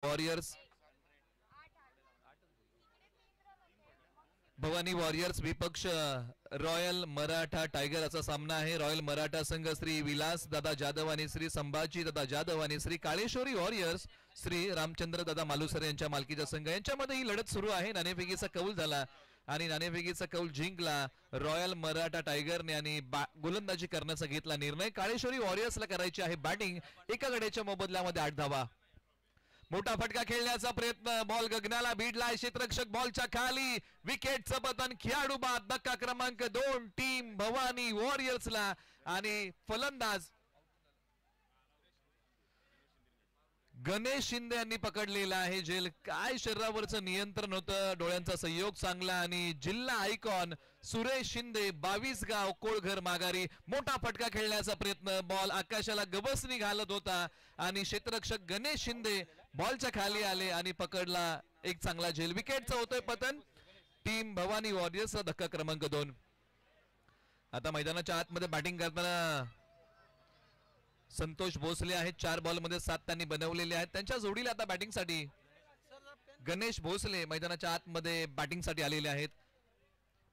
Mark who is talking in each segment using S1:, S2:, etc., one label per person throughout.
S1: Warriors Bhavani warriors विपक्ष royal Maratha tiger असा सामना आहे. रॉयल मराठा संघ श्री विलास दादा जाधव आणि श्री संभाजी दादा जाधव आणि श्री काळेश्वरी वॉरियर्स श्री रामचंद्र दादा मालुसरे यांच्या मालकीचा संघ यांच्यामध्ये ही लढत सुरू आहे. नाणेफेकीचा कौल झाला आणि नाणेफेकीचा कौल जिंकला रॉयल मराठा टायगरने आणि गोलंदाजी करण्याचा घेतला निर्णय. काळेश्वरी वॉरियर्सला करायची आहे बॅटिंग. एका गड्याच्या मोबदल्यामध्ये 8 धावा. मोठा फटका खेळण्याचा प्रयत्न, बॉल गगनाला भिडलाय. क्षेत्ररक्षक बॉलच्या खाली, विकेटचं पतन, खेळाडू बाद. धक्का क्रमांक 2 टीम भवानी वॉरियर्सला आणि फलंदाज गणेश शिंदे यांनी पकडलेला आहे झेल. काय शरीरावरचं नियंत्रण होतं, डोळ्यांचा संयोग चांगला आणि जिल्हा आयकॉन सुरेश शिंदे 22 गाव कोळघर माघारी. मोठा फटका खेळण्याचा प्रयत्न, बॉल आकाशाला गबसनी घालत होता आणि क्षेत्ररक्षक गणेश शिंदे बॉलच्या खाली आले आणि पकडला एक चांगला झेल. विकेटचं होतोय पतन. टीम भवानी वॉरियर्सचा धक्का क्रमांक 2. आता मैदानाच्या आतमध्ये बॅटिंग करताना संतोष भोसले आहेत. 4 बॉलमध्ये 7 त्यांनी बनवलेले आहेत. त्यांच्या जोडीला आता बॅटिंगसाठी गणेश भोसले मैदानाच्या आतमध्ये बॅटिंगसाठी आलेले आहेत.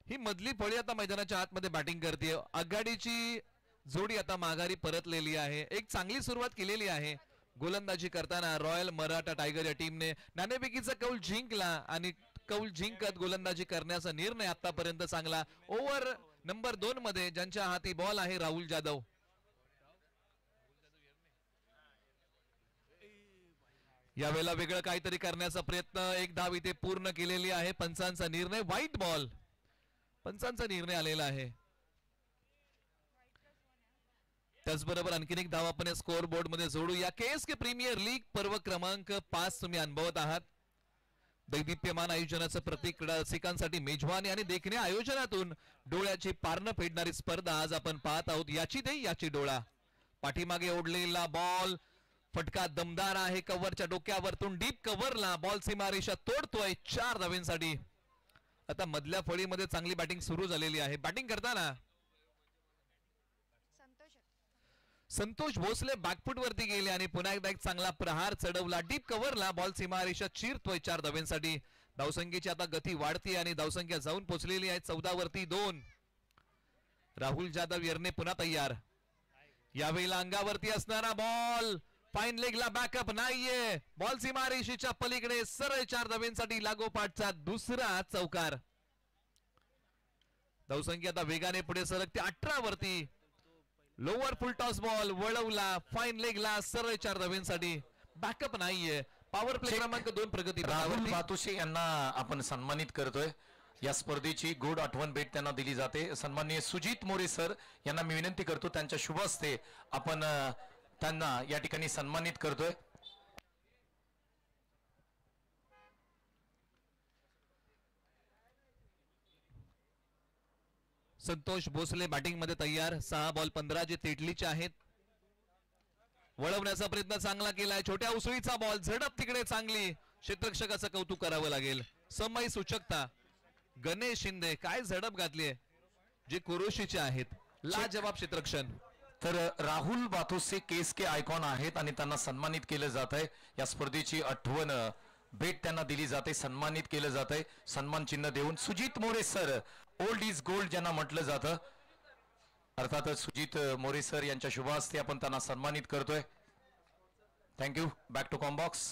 S1: ही मधली फळी आता मैदानाच्या आतमध्ये बॅटिंग करते. आघाडीची जोडी आता माघारी परतलेली आहे. एक चांगली सुरुवात केलेली आहे गोलंदाजी करताना रॉयल मराठा टायगर या टीमने. नाणेफेकीचा कौल जिंकला आणि कौल जिंकत गोलंदाजी करण्याचा निर्णय आतापर्यंत चांगला. ओव्हर नंबर 2 मध्ये ज्यांच्या हाती बॉल आहे राहुल जाधव. यावेळेला वेगळं काहीतरी करण्याचा प्रयत्न, एक धाव इथे पूर्ण केलेली आहे. पंचांचा निर्णय व्हाईट बॉल, पंचांचा निर्णय आलेला आहे. त्याचबरोबर आणखीन एक धाव आपण स्कोअर बोर्ड मध्ये जोडूया. केएसके प्रीमियर लीग पर्व क्रमांक 5 तुम्ही अनुभवत आहात. दैदिप्यमान आयोजनाचं प्रतीक क्रीडा रसिकांसाठी मेजवानी आणि देखण्या आयोजनातून डोळ्याची पारणं फेडणारी स्पर्धा आज आपण पाहत आहोत. याची दे याची डोळा. पाठीमागे ओढलेला बॉल, फटका दमदार आहे. कव्हरच्या डोक्यावरतून डीप कव्हरला बॉल सीमारेषा तोडतोय 4 धावांसाठी. आता मधल्या फळीमध्ये चांगली बॅटिंग सुरू झालेली आहे. बॅटिंग करताना संतोष भोसले बॅकफुट वरती गेले आणि पुन्हा एकदा एक चांगला प्रहार चढवला. डीप कव्हरला बॉल सीमारेषा चिरतोय 4 धावांसाठी. धावसंख्येची आता गती वाढती आणि धावसंख्या जाऊन पोहोचलेली आहे 14 वरती 2. राहुल जाधव येरने पुन्हा तयार. यावेळेला अंगावरती असणारा बॉल, फाईन लेगला बॅकअप नाहीये. बॉल सीमारेषेच्या पलीकडे सरळ 4 धावांसाठी लागोपाठचा दुसरा चौकार. धावसंख्या आता वेगाने पुढे सरकते 18 वरती. लोअर फुल टॉस बॉल वळवला, फाईन लेगला सरळ 4 धावांसाठी. बॅकअप नाहीये. पॉवर प्ले क्रमांक 2 प्रगती.
S2: राहुल बातुशे यांना आपण सन्मानित करतोय. या स्पर्धेची गोड आठवण भेट त्यांना दिली जाते. सन्माननीय सुजित मोरे सर यांना मी विनंती करतो, त्यांच्या शुभ हस्ते आपण त्यांना या ठिकाणी सन्मानित करतोय.
S1: संतोष भोसले बॅटिंग मध्ये तयार. 6 बॉल 15 जे तेटलीचे आहेत. वळवण्याचा प्रयत्न चांगला केलाय. छोट्या उसळीचा बॉल, झडप तिकडे चांगली. क्षेत्ररक्षकाचं कौतुक करावं लागेल. समय सूचकता गणेश शिंदे, काय झडप घातलीये जे कुरोशीचे आहेत. लाजवाब क्षेत्ररक्षण.
S2: तर राहुल बातुसे केएसके आयकॉन आहेत आणि त्यांना सन्मानित केलं जात आहे. या स्पर्धेची आठवण भेट त्यांना दिली जाते, सन्मानित केलं जात आहे. सन्मान चिन्ह देऊन Sujit More sir, old is gold ज्यांना म्हटलं जातं, अर्थातच सुजित मोरे सर यांच्या शुभ हस्ते आपण त्यांना सन्मानित करतोय. थँक्यू. Back to combox.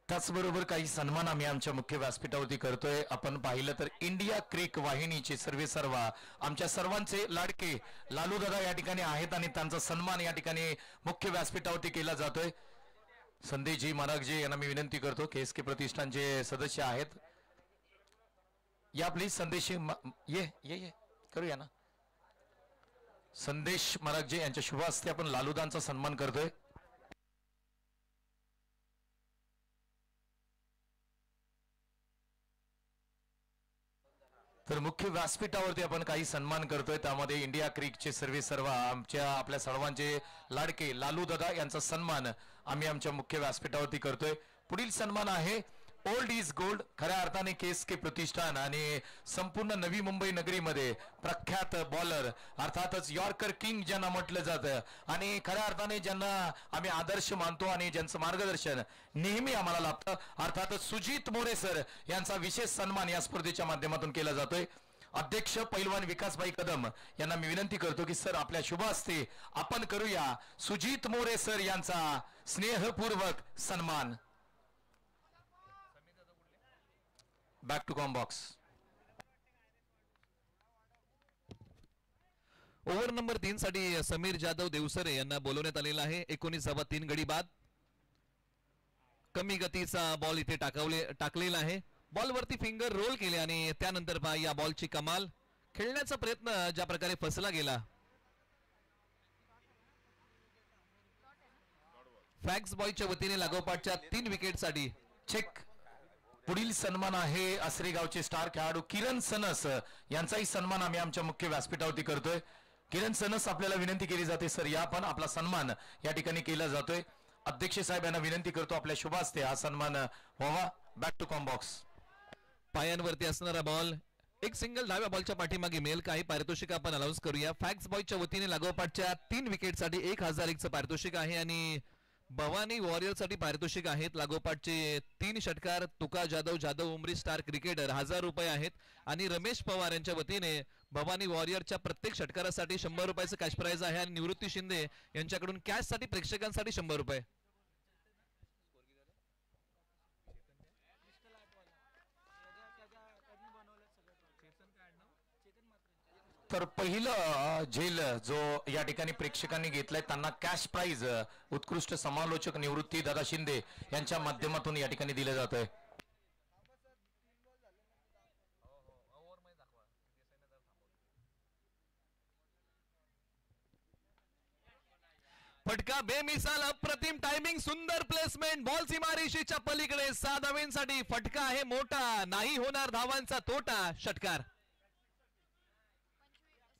S2: त्याचबरोबर काही सन्मान आम्ही आमच्या मुख्य व्यासपीठावरती करतोय. आपण पाहिलं तर इंडिया क्रिक वाहिनीचे सर्वेसर्वा आमच्या सर्वांचे लाडके लालू दादा या ठिकाणी आहेत आणि त्यांचा सन्मान या ठिकाणी मुख्य व्यासपीठावरती केला जातोय. संदेशजी मारकजी यांना मी विनंती करतो, केएसके प्रतिष्ठानचे सदस्य आहेत. या प्लीज संदेश ये ये ये करूया ना. संदेश मारकजी यांच्या शुभ हस्ते आपण लालूदांचा सन्मान करतोय. तर मुख्य व्यासपीठावरती आपण काही सन्मान करतोय, त्यामध्ये इंडिया क्रिकचे सर्व आपल्या सर्वांचे लाडके लालू दादा यांचा सन्मान आम्ही आमच्या मुख्य व्यासपीठावरती करतोय. पुढील सन्मान आहे ओल्ड इज गोल्ड, खऱ्या अर्थाने KSK प्रतिष्ठान आणि संपूर्ण नवी मुंबई नगरीमध्ये प्रख्यात बॉलर अर्थातच यॉर्कर किंग ज्यांना म्हटलं जातं आणि खऱ्या अर्थाने ज्यांना आम्ही आदर्श मानतो आणि ज्यांचं मार्गदर्शन नेहमी आम्हाला लाभतं, अर्थातच सुजित मोरे सर यांचा विशेष सन्मान या स्पर्धेच्या माध्यमातून केला जातोय. अध्यक्ष पैलवान विकासभाई कदम यांना मी विनंती करतो की सर आपल्या शुभ हस्ते आपण करूया सुजित मोरे सर यांचा स्नेहपूर्वक सन्मान. Back to combox.
S1: Over number 3 साठी समीर जाधव देवसरे यांना बोलवण्यात आलेला आहे. 19 गडी बाद. कमी गतीचा बॉल इथे टाकलेला आहे. बॉल वरती फिंगर रोल केले आणि त्यानंतर पहा या बॉलची कमाल. खेळण्याचा प्रयत्न ज्या प्रकारे फसला गेला. फॅक्स बॉयच्या वतीने लागोपाठच्या 3 विकेटसाठी
S2: चेक. पुढील सन्मान आहे आसरेगावचे स्टार खेळाडू किरण सनस यांचाही सन्मान आम्ही आमच्या मुख्य व्यासपीठावरती करतोय. किरण सनस आपल्याला विनंती केली जाते सर या पण आपला सन्मान या ठिकाणी केला जातोय. अध्यक्ष साहेब यांना विनंती करतो आपल्या शुभ हस्ते हा सन्मान व्हावा. Back to combox.
S1: पायांवरती असणारा बॉल एक सिंगल डाव्या बॉलच्या पाठीमागे मिळेल. काही पारितोषिक आपण अनाउन्स करूया. फॅक्स बॉयच्या वतीने लागोपाठच्या 3 विकेटसाठी 1001चं पारितोषिक आहे आणि भवानी वॉरियरसाठी पारितोषिक आहेत. लागोपाठचे 3 षटकार तुका जाधव उमरी स्टार क्रिकेटर 1000 रुपये आहेत आणि रमेश पवार यांच्या वतीने भवानी वॉरियरच्या प्रत्येक षटकारासाठी 100 रुपयाचं कॅश प्राइज आहे आणि निवृत्ती शिंदे यांच्याकडून कॅश साठी प्रेक्षकांसाठी 100 रुपये.
S2: तर पहिलं झेल जो या ठिकाणी प्रेक्षकांनी घेतलाय त्यांना कॅश प्राइज उत्कृष्ट समालोचक निवृत्ती दादा शिंदे यांच्या माध्यमातून या ठिकाणी दिलं जात आहे.
S1: फटका बेमिसाल अप्रतिम टायमिंग सुंदर प्लेसमेंट बॉल सीमारेषेच्या पलीकडे 6 धावांसाठी फटका आहे मोठा. नाही होणार धावांचा तोटा. षटकार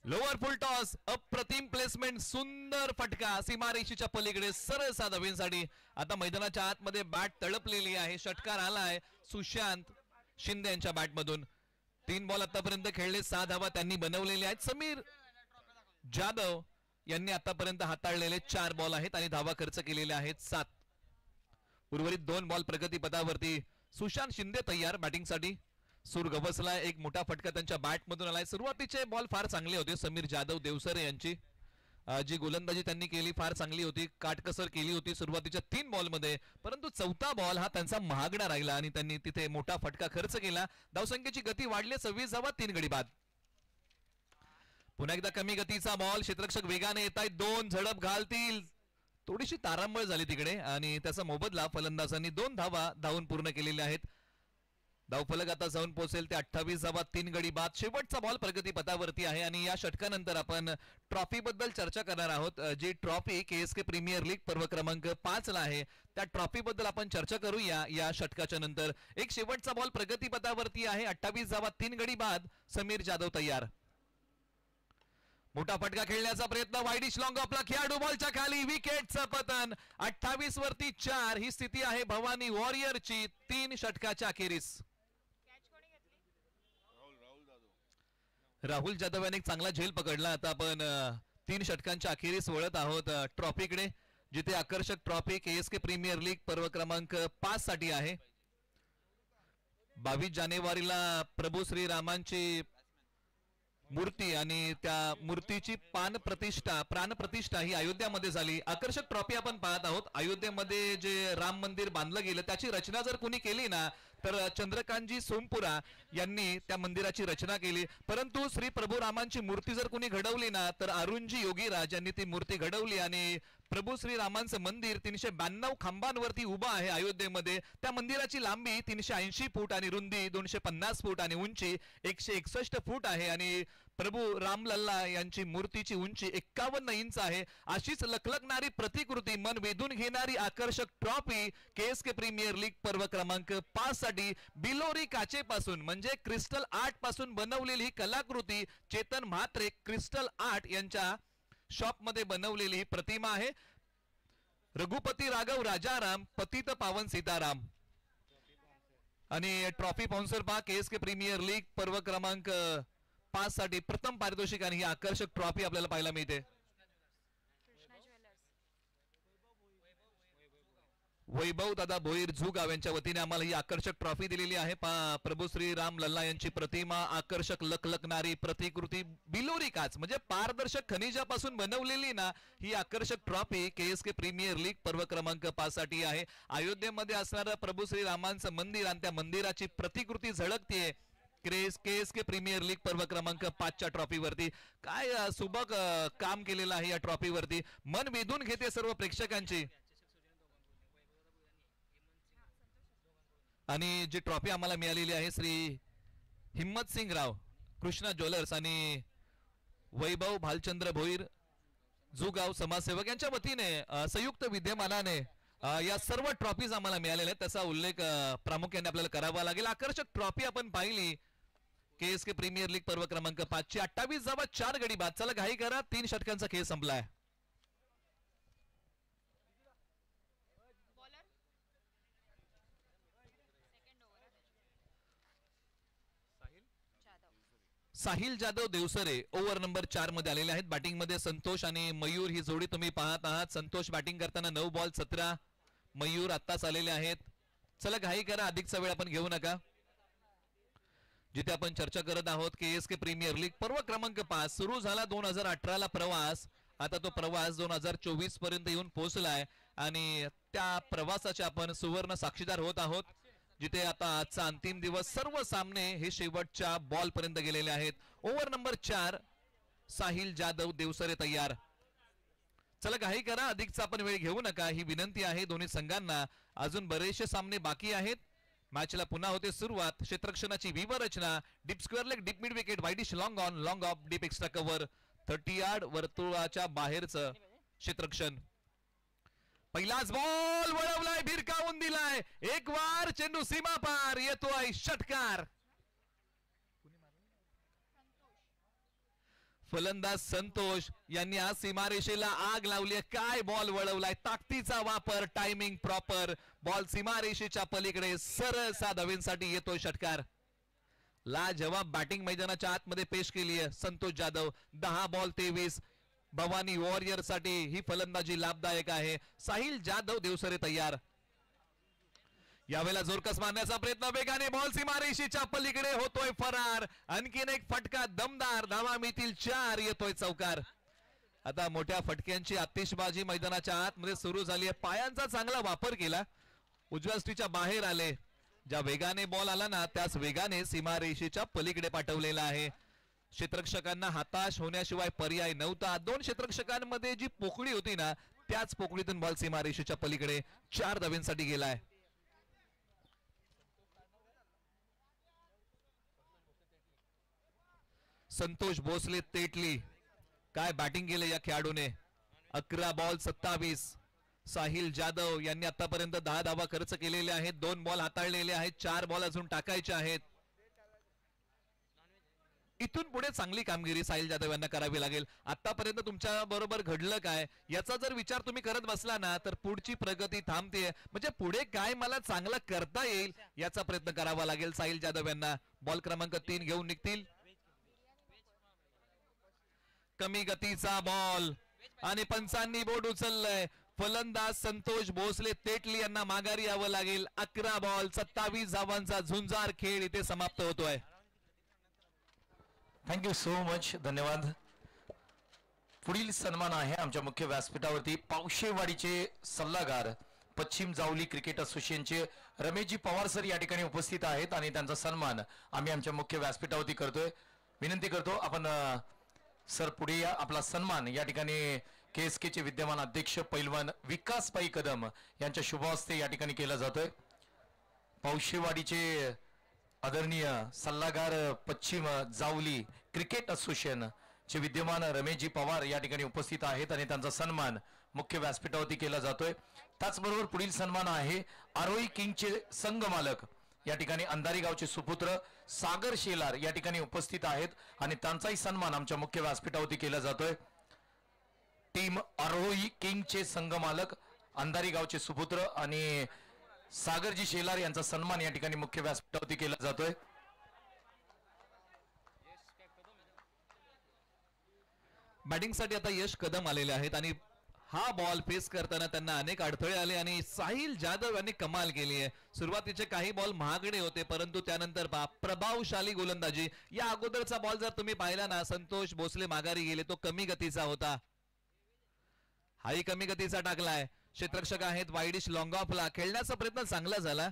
S1: लोअर फुल टॉस अप्रतिम प्लेसमेंट सुंदर फटका सीमारेषेच्या पलीकडे सरळ 6 धावांसाठी. आता मैदानाच्या आतमध्ये बॅट तळपलेली आहे. षटकार आलाय सुशांत शिंदे यांच्या बॅटमधून. 3 बॉल आतापर्यंत खेळले 6 धावा त्यांनी बनवलेल्या आहेत. समीर जाधव यांनी आतापर्यंत हाताळलेले 4 बॉल आहेत आणि धावा खर्च केलेल्या आहेत 7. उर्वरित 2 बॉल प्रगती पथावरती. सुशांत शिंदे तयार बॅटिंगसाठी. सूर गवसला एक मोठा फटका त्यांच्या बॅटमधून आलाय. सुरुवातीचे बॉल फार चांगले होते समीर जाधव देवसरे यांची. जी गोलंदाजी त्यांनी केली फार चांगली होती. काटकसर केली होती सुरुवातीच्या 3 बॉलमध्ये, परंतु 4था बॉल हा त्यांचा महागडा राहिला आणि त्यांनी तिथे मोठा फटका खर्च केला. धावसंख्येची गती वाढली. 26 धावा 3 गडी बाद. पुन्हा एकदा कमी गतीचा बॉल. क्षेत्ररक्षक वेगाने येत आहेत. 2 झडप घालतील. थोडीशी तारांबळ झाली तिकडे आणि त्याचा मोबदला फलंदाजांनी 2 धावा धावून पूर्ण केलेल्या आहेत. धावफलक आता जाऊन पोहोचेल ते 28 धावा 3 गडी बाद. शेवटचा बॉल प्रगती पथावरती आहे आणि या षटकानंतर आपण ट्रॉफी बद्दल चर्चा करणार आहोत. जी ट्रॉफी KSK प्रीमियर लीग पर्व क्रमांक 5 ला आहे त्या ट्रॉफी बद्दल आपण चर्चा करूया या षटकाच्या नंतर. एक शेवटचा बॉल प्रगती पथावरती आहे. 28 धावा 3 गडी बाद. समीर जाधव तयार. मोठा फटका खेळण्याचा प्रयत्न. वाईडिश लॉंग आपला खेळाडू बॉलच्या खाली. विकेटचं पतन. 28 वरती 4 ही स्थिती आहे भवानी वॉरियरची 3 षटकाच्या अखेरीस. राहुल जाधव यांनी एक चांगला झेल पकडला. आता आपण 3 षटकांच्या अखेरीस वळत आहोत ट्रॉफीकडे, जिथे आकर्षक ट्रॉफी KSK प्रीमियर लीग पर्व क्रमांक 5 साठी आहे. 22 जानेवारीला प्रभू श्रीरामांची मूर्ती आणि त्या मूर्तीची प्राणप्रतिष्ठा ही अयोध्यामध्ये झाली. आकर्षक ट्रॉफी आपण पाहत आहोत. अयोध्येमध्ये जे राम मंदिर बांधलं गेलं त्याची रचना जर कोणी केली ना तर चंद्रकांतजी सोमपुरा यांनी त्या मंदिराची रचना केली. परंतु श्री प्रभू रामांची मूर्ती जर कोणी घडवली ना तर अरुणजी योगीराज यांनी ती मूर्ती घडवली आणि प्रभू श्रीरामांचं मंदिर 392 खांबांवरती उभं आहे अयोध्येमध्ये. त्या मंदिराची लांबी 380 फूट आणि रुंदी 250 फूट आणि उंची 161 फूट आहे आणि प्रभू रामलल्ला यांची मूर्तीची उंची 51 इंच आहे. अशीच लखलखणारी प्रतिकृती, मन वेधून घेणारी आकर्षक ट्रॉफी KSK प्रीमियर लीग पर्व क्रमांक 5 साठी बिलोरी काचेपासून म्हणजे क्रिस्टल आर्ट पासून बनवलेली ही कलाकृती चेतन म्हात्रे क्रिस्टल आर्ट यांच्या शॉप मध्ये बनवलेली ही प्रतिमा आहे. रघुपती राघव राजाराम पतित पावन सीताराम. आणि ट्रॉफी स्पॉन्सर पहा KSK प्रीमियर लीग पर्व क्रमांक 5 साठी प्रथम पारितोषिक आणि ही आकर्षक ट्रॉफी आपल्याला पाहायला मिळते. वैभव दादा भोईर झुगाव यांच्या वतीने आम्हाला ही आकर्षक ट्रॉफी दिलेली आहे. प्रभू श्री राम लल्ला यांची प्रतिमा, आकर्षक लखलखणारी प्रतिकृती, बिलोरी काच म्हणजे पारदर्शक खनिजापासून बनवलेली ना ही आकर्षक ट्रॉफी KSK प्रीमियर लीग पर्व क्रमांक 5 साठी आहे. अयोध्येमध्ये असणारं प्रभू श्री रामांचं मंदिर आणि त्या मंदिराची प्रतिकृती झळकतीये KSK प्रीमियर लीग पर्व क्रमांक 5च्या ट्रॉफीवरती. काय सुबक काम केलेलं आहे या ट्रॉफीवरती, मन वेधून घेते सर्व प्रेक्षकांची. आणि जी ट्रॉफी आम्हाला मिळालेली आहे श्री हिम्मत सिंग राव कृष्णा ज्वेलर्स आणि वैभव भालचंद्र भोईर जुगाव समाजसेवक यांच्या वतीने संयुक्त विद्यमानाने या सर्व ट्रॉफीज आम्हाला मिळालेल्या आहेत. त्याचा उल्लेख प्रामुख्याने आपल्याला करावा लागेल. आकर्षक ट्रॉफी आपण पाहिली KSK प्रीमियर लीग पर्व क्रमांक 5ची. 28 धावा 4 गडी बाद. चला घाई करा, 3 षटकांचा खेळ संपलाय. साहिल जाधव देवसरे ओव्हर नंबर 4 मध्ये आलेले आहेत. बॅटिंग मध्ये संतोष आणि मयूर ही जोडी तुम्ही पाहत आहात. संतोष बॅटिंग करताना 9 बॉल 17. मयूर आत्ताच आलेले आहेत. चला घाई करा, अधिकचा वेळ आपण घेऊ नका. जिथे आपण चर्चा करत आहोत KSK प्रीमियर लीग पर्व क्रमांक 5 सुरू झाला 2018 ला प्रवास. आता तो प्रवास 2024 पर्यंत येऊन पोहोचलाय आणि त्या प्रवासाचे आपण सुवर्ण साक्षीदार होत आहोत. जिथे आता आजचा अंतिम दिवस, सर्व सामने हे शेवटच्या बॉल पर्यंत गेलेले आहेत. ओव्हर नंबर 4 साहिल जाधव देवसरे तयार. चला घाई करा, अधिकचा आपण वेळ घेऊ नका ही विनंती आहे दोन्ही संघांना. अजून बरेचसे सामने बाकी आहेत. मॅचला पुन्हा होते सुरुवात. क्षेत्ररक्षणाची व्यूहरचना, deep square leg, deep mid wicket, widish long on, long of, deep extra cover, 30 yard वर्तुळाच्या बाहेरचं क्षेत्ररक्षण. पहिलाच बॉल वळवलाय, भिरकावून दिलाय, एक वार चेंडू सीमा पार, येतोय षटकार. फलंदाज संतोष यांनी आज सीमारेषेला आग लावली. काय बॉल वळवलाय, ताकदीचा वापर, टायमिंग प्रॉपर. बॉल सीमारेषेच्या पलीकडे सरळ धावेसाठी येतोय षटकार. लाजवाब बॅटिंग मैदानाच्या आतमध्ये पेश केली आहे संतोष जाधव. 10 बॉल 23. भवानी वॉरियर साठी ही फलंदाजी लाभदायक आहे. साहिल जाधव देवसरे तयार. यावेळेला जोरकस मारण्याचा प्रयत्न, वेगाने बॉल सीमारेषेच्या पलीकडे होतोय फरार. आणखीन एक फटका दमदार, धावा मिळतील 4, येतोय चौकार. आता मोठ्या फटक्यांची आतिषबाजी मैदानाच्या आतमध्ये सुरू झाली आहे. पायांचा चांगला वापर केला, उजव्या स्टीच्या बाहेर आले. ज्या वेगाने बॉल आला ना त्याच वेगाने सीमारेषेच्या पलीकडे पाठवलेला आहे. क्षेत्ररक्षकांना हताश होण्याशिवाय पर्याय नव्हता. 2 क्षेत्ररक्षकांमध्ये जी पोकळी होती ना त्याच पोकळीतून बॉल सीमारेषेच्या पलीकडे 4 धावांसाठी गेलाय. संतोष भोसले तेटली, काय बॅटिंग केले या खेळाडूने. 11 बॉल 27. साहिल जाधव यांनी आतापर्यंत 10 धावा खर्च केलेले आहेत. 2 बॉल हाताळलेले आहेत, 4 बॉल अजून टाकायचे आहेत. इथून पुढे चांगली कामगिरी साहिल जाधव यांना करावी लागेल. आतापर्यंत तुमच्या बरोबर घडलं काय याचा जर विचार तुम्ही करत बसला ना तर पुढची प्रगती थांबते. म्हणजे पुढे काय मला चांगलं करता येईल याचा प्रयत्न करावा लागेल साहिल जाधव यांना. बॉल क्रमांक 3 घेऊन निघतील. कमी गतीचा बॉल आणि पंचांनी बोर्ड उचललंय. फलंदाज संतोष भोसले तेटली यांना माघारी यावं लागेल. 11 बॉल 27 धावांचा झुंजार खेळ इथे समाप्त होतोय.
S2: थँक्यू सो मच, धन्यवाद. पुढील सन्मान आहे आमच्या मुख्य व्यासपीठावरती पावशेवाडीचे सल्लागार, पश्चिम जावली क्रिकेट असोसिएशनचे रमेशजी पवार सर या ठिकाणी उपस्थित आहेत आणि त्यांचा सन्मान आम्ही आमच्या मुख्य व्यासपीठावरती करतोय. विनंती करतो आपण सर पुढे या. आपला सन्मान या ठिकाणी KSK चे विद्यमान अध्यक्ष पैलवान विकास पाई कदम यांच्या शुभ हस्ते या ठिकाणी केला जातोय. पौशेवाडीचे आदरणीय सल्लागार पश्चिम जावली क्रिकेट असोसिएशन चे विद्यमान रमेशजी पवार या ठिकाणी उपस्थित आहेत आणि त्यांचा सन्मान मुख्य व्यासपीठावरती केला जातोय. त्याचबरोबर पुढील सन्मान आहे आरोही किंगचे संघ मालक या ठिकाणी अंधारी गावचे सुपुत्र सागर शेलार या ठिकाणी उपस्थित आहेत आणि त्यांचाही सन्मान आमच्या मुख्य व्यासपीठावरती केला जातोय. टीम आरोही किंगचे संघ मालक अंधारी गावचे सुपुत्र आणि सागरजी शेलार यांचा सन्मान या ठिकाणी मुख्य व्यासपीठावरती केला जातोय.
S1: बॅटिंगसाठी आता यश कदम आलेले आहेत आणि हा बॉल फेस करताना त्यांना अनेक अडथळे आले आणि साहिल जाधव यांनी कमाल केली आहे. सुरुवातीचे काही बॉल महागडे होते परंतु त्यानंतर प्रभावशाली गोलंदाजी. या अगोदरचा बॉल जर तुम्ही पाहिला ना, संतोष भोसले माघारी गेले, तो कमी गतीचा होता. हाही कमी गतीचा टाकलाय. क्षेत्ररक्षक आहेत वाईडिश लॉंग ऑफला. खेळण्याचा प्रयत्न चांगला झाला,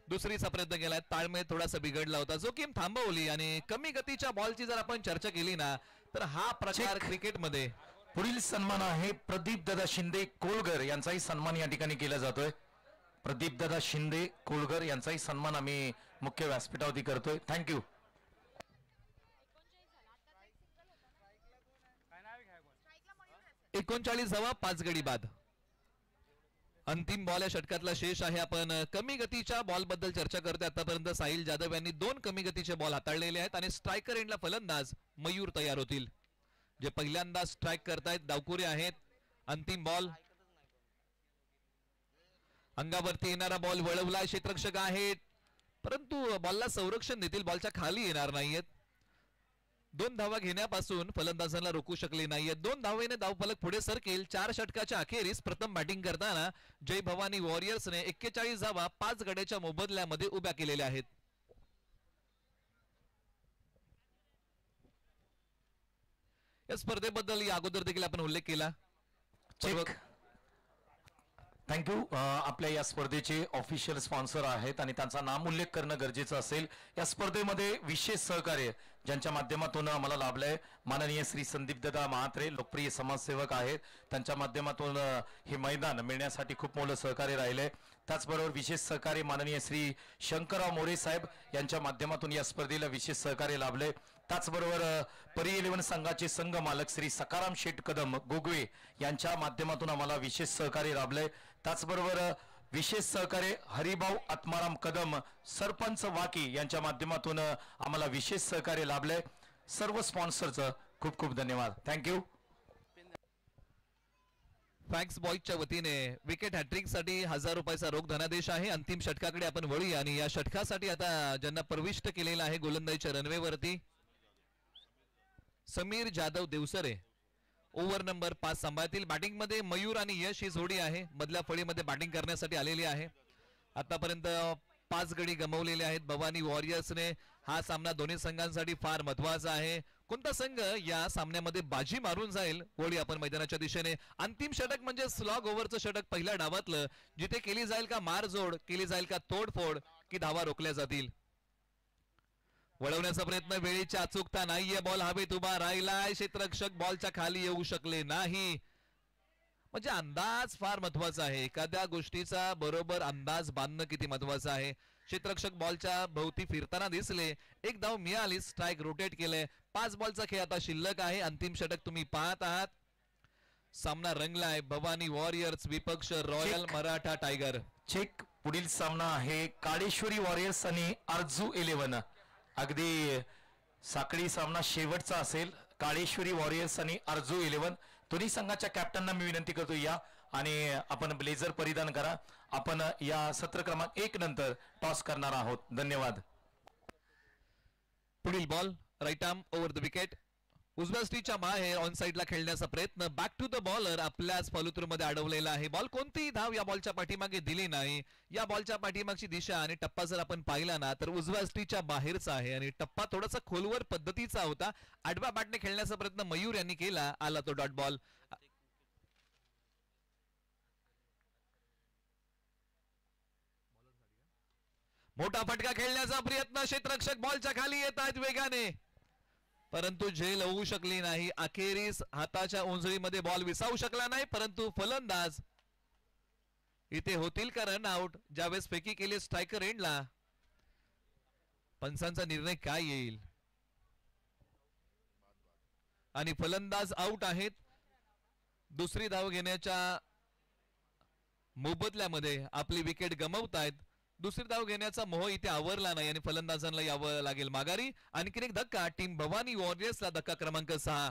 S1: दुसरीचा प्रयत्न केलाय, ताळमेळ थोडासा बिघडला होता. जोखीम थांबवली आणि कमी गतीच्या बॉलची जर आपण चर्चा केली ना, तर हा प्रकार क्रिकेटमध्ये.
S2: पुढील सन्मान आहे प्रदीप दादा शिंदे कोळगर यांचाही सन्मान या ठिकाणी केला जातोय. प्रदीप दादा शिंदे कोळगर यांचाही सन्मान आम्ही मुख्य व्यासपीठावरती करतोय. थँक्यू.
S1: एकोणचाळीसावा 5 गडी बाद. अंतिम बॉल या षटकातला शेष आहे. आपण कमी गतीच्या बॉल बद्दल चर्चा करतोय. आतापर्यंत साहिल जाधव यांनी 2 कमी गतीचे बॉल हाताळलेले आहेत आणि स्ट्रायकर एंडला फलंदाज मयूर तयार होतील, जे पहिल्यांदा स्ट्राईक करतायत. डावकुरे आहेत. अंतिम बॉल, अंगावरती येणारा बॉल वळवला. क्षेत्ररक्षक आहेत परंतु बॉलला संरक्षण देतील, बॉलच्या खाली येणार नाहीयेत. 2 धावा घेण्यापासून फलंदाजांना रोखू शकले नाहीयेत. 2 धावेने धावफलक पुढे सरकेल. 4 षटकाच्या अखेरीस प्रथम बॅटिंग करताना जय भवानी वॉरियर्सने 41 धावा 5 गड्याच्या मोबदल्यामध्ये उभ्या केलेल्या आहेत. या स्पर्धेबद्दल या अगोदर देखील आपण उल्लेख केला.
S2: थँक्यू. आपल्या या स्पर्धेचे ऑफिशियल स्पॉन्सर आहेत आणि त्यांचा नाम उल्लेख करणं गरजेचं असेल. या स्पर्धेमध्ये विशेष सहकार्य ज्यांच्या माध्यमातून आम्हाला लाभलंय, माननीय श्री संदीपदादा महात्रे, लोकप्रिय समाजसेवक आहेत. त्यांच्या माध्यमातून हे मैदान मिळण्यासाठी खूप मोठं सहकार्य राहिलंय. त्याचबरोबर विशेष सहकार्य माननीय श्री शंकरराव मोरे साहेब यांच्या माध्यमातून या स्पर्धेला विशेष सहकार्य लाभलंय. त्याचबरोबर परी 11 संघाचे संघ मालक श्री सकाराम शेठ कदम गोगवे यांच्या माध्यमातून आम्हाला विशेष सहकार्य लाभलंय. त्याचबरोबर विशेष सहकार्य हरिभाऊ आत्माराम कदम सरपंच वाकी यांच्या माध्यमातून आम्हाला विशेष सहकार्य लाभलंय. सर्व स्पॉन्सरचं खूप खूप धन्यवाद. थँक्यू.
S1: फॅक्स बॉयजच्या वतीने विकेट हॅट्रिक साठी 1000 रुपयाचा रोख धनादेश आहे. अंतिम षटकाकडे आपण वळूया आणि या षटकासाठी आता ज्यांना प्रविष्ट केलेलं आहे गोलंदाजीच्या रनवेवरती, समीर जाधव देवसरे ओव्हर नंबर 5 सांभाळतील. बॅटिंग मध्ये मयूर आणि यश ही जोडी आहे, मधल्या फळीमध्ये बॅटिंग करण्यासाठी आलेली आहे. आतापर्यंत 5 गडी गमावलेले आहेत भवानी वॉरियर्सने. हा सामना दोन्ही संघांसाठी फार महत्वाचा आहे. कोणता संघ या सामन्यामध्ये बाजी मारून जाईल वळी आपण मैदानाच्या दिशेने. अंतिम षटक म्हणजे स्लॉग ओव्हरचं षटक पहिल्या डावातलं, जिथे केली जाईल का मारजोड, केली जाईल का तोडफोड, की धावा रोखल्या जातील. वळवण्याचा प्रयत्न, वेळेची अचूकता नाहीये. बॉल हवेत उभा राहिलाय. क्षेत्ररक्षक बॉलच्या खाली येऊ शकले नाही. म्हणजे अंदाज फार महत्वाचा आहे. एखाद्या गोष्टीचा बरोबर अंदाज बांधणं किती महत्वाचं आहे. क्षेत्ररक्षक बॉलच्या भोवती फिरताना दिसले. एक धाव मिळाली, स्ट्राईक रोटेट केले. 5 बॉलचा खेळ आता शिल्लक आहे. अंतिम षटक तुम्ही पाहत आहात. सामना रंगलाय. भवानी वॉरियर्स विपक्ष रॉयल मराठा टायगर.
S2: चेक. पुढील सामना आहे काळेश्वरी वॉरियर्स आणि आरजू 11. अगदी साखळी सामना शेवटचा असेल. काळेश्वरी वॉरियर्स आणि आरजू 11 दोन्ही संघाच्या कॅप्टनना मी विनंती करतो या आणि आपण ब्लेझर परिधान करा. आपण या सत्र क्रमांक 1 नंतर टॉस करणार आहोत. धन्यवाद.
S1: पुढील ball right arm over the wicket. उजव्या स्टीच्या बाहेर ऑन साइडला खेळण्याचा प्रयत्न. बॅक टू द बॉलर आपल्याच फॉलोथ्रूमध्ये अडवलेला आहे. बॉल कोणतीही धाव या बॉलच्या पाठीमागे दिली नाही. या बॉलच्या पाठीमागची दिशा आणि टप्पा जर आपण पाहिला ना तर उजव्या स्टीच्या बाहेरचा आहे आणि टप्पा थोडासा खोलवर पद्धतीचा होता. आडव्या बॅटने खेळण्याचा प्रयत्न मयूर यांनी केला. आला तो डॉट बॉल. मोठा फटका खेळण्याचा प्रयत्न. क्षेत्ररक्षक बॉलच्या खाली येत आहेत वेगाने, परंतु झेल होऊ शकली नाही. अखेरीस हाताच्या उंजळीमध्ये बॉल विसावू शकला नाही, परंतु फलंदाज इथे होतील का रन आउट. ज्यावेळेस फेकी केली स्ट्रायकर एंडला, पंचांचा निर्णय काय येईल. आणि फलंदाज आउट आहेत. दुसरी धाव घेण्याच्या मोबदल्यामध्ये आपली विकेट गमावतायत. दुसरी धाव घेण्याचा मोह इथे आवरला नाही आणि फलंदाजांना यावं लागेल माघारी. आणखीन एक धक्का टीम भवानी वॉरियर्सला, धक्का क्रमांक 6.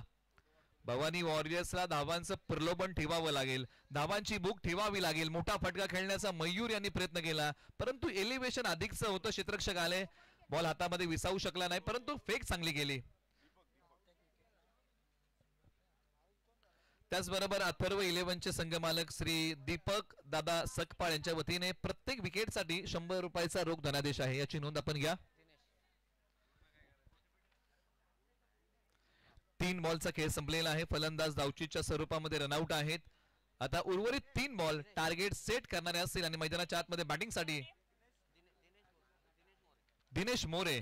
S1: भवानी वॉरियर्सला धावांचं प्रलोभन ठेवावं लागेल, धावांची भूक ठेवावी लागेल. मोठा फटका खेळण्याचा मयूर यांनी प्रयत्न केला, परंतु एलिव्हेशन अधिकच होतं. क्षेत्ररक्षक आले, बॉल हातामध्ये विसावू शकला नाही, परंतु फेक चांगली गेली. त्याचबरोबर अथर्व 11चे संघमालक श्री दीपक दादा सकपाळ यांच्या वतीने प्रत्येक विकेटसाठी 100 रुपयाचा रोख धनादेश आहे, याची नोंद आपण घ्या. 3 बॉलचा खेळ संपलेला आहे. फलंदाज धावचीच्या स्वरूपामध्ये रनआउट आहेत. आता उर्वरित 3 बॉल टार्गेट सेट करणारे असतील आणि मैदानाच्या आतमध्ये बॅटिंगसाठी दिनेश मोरे.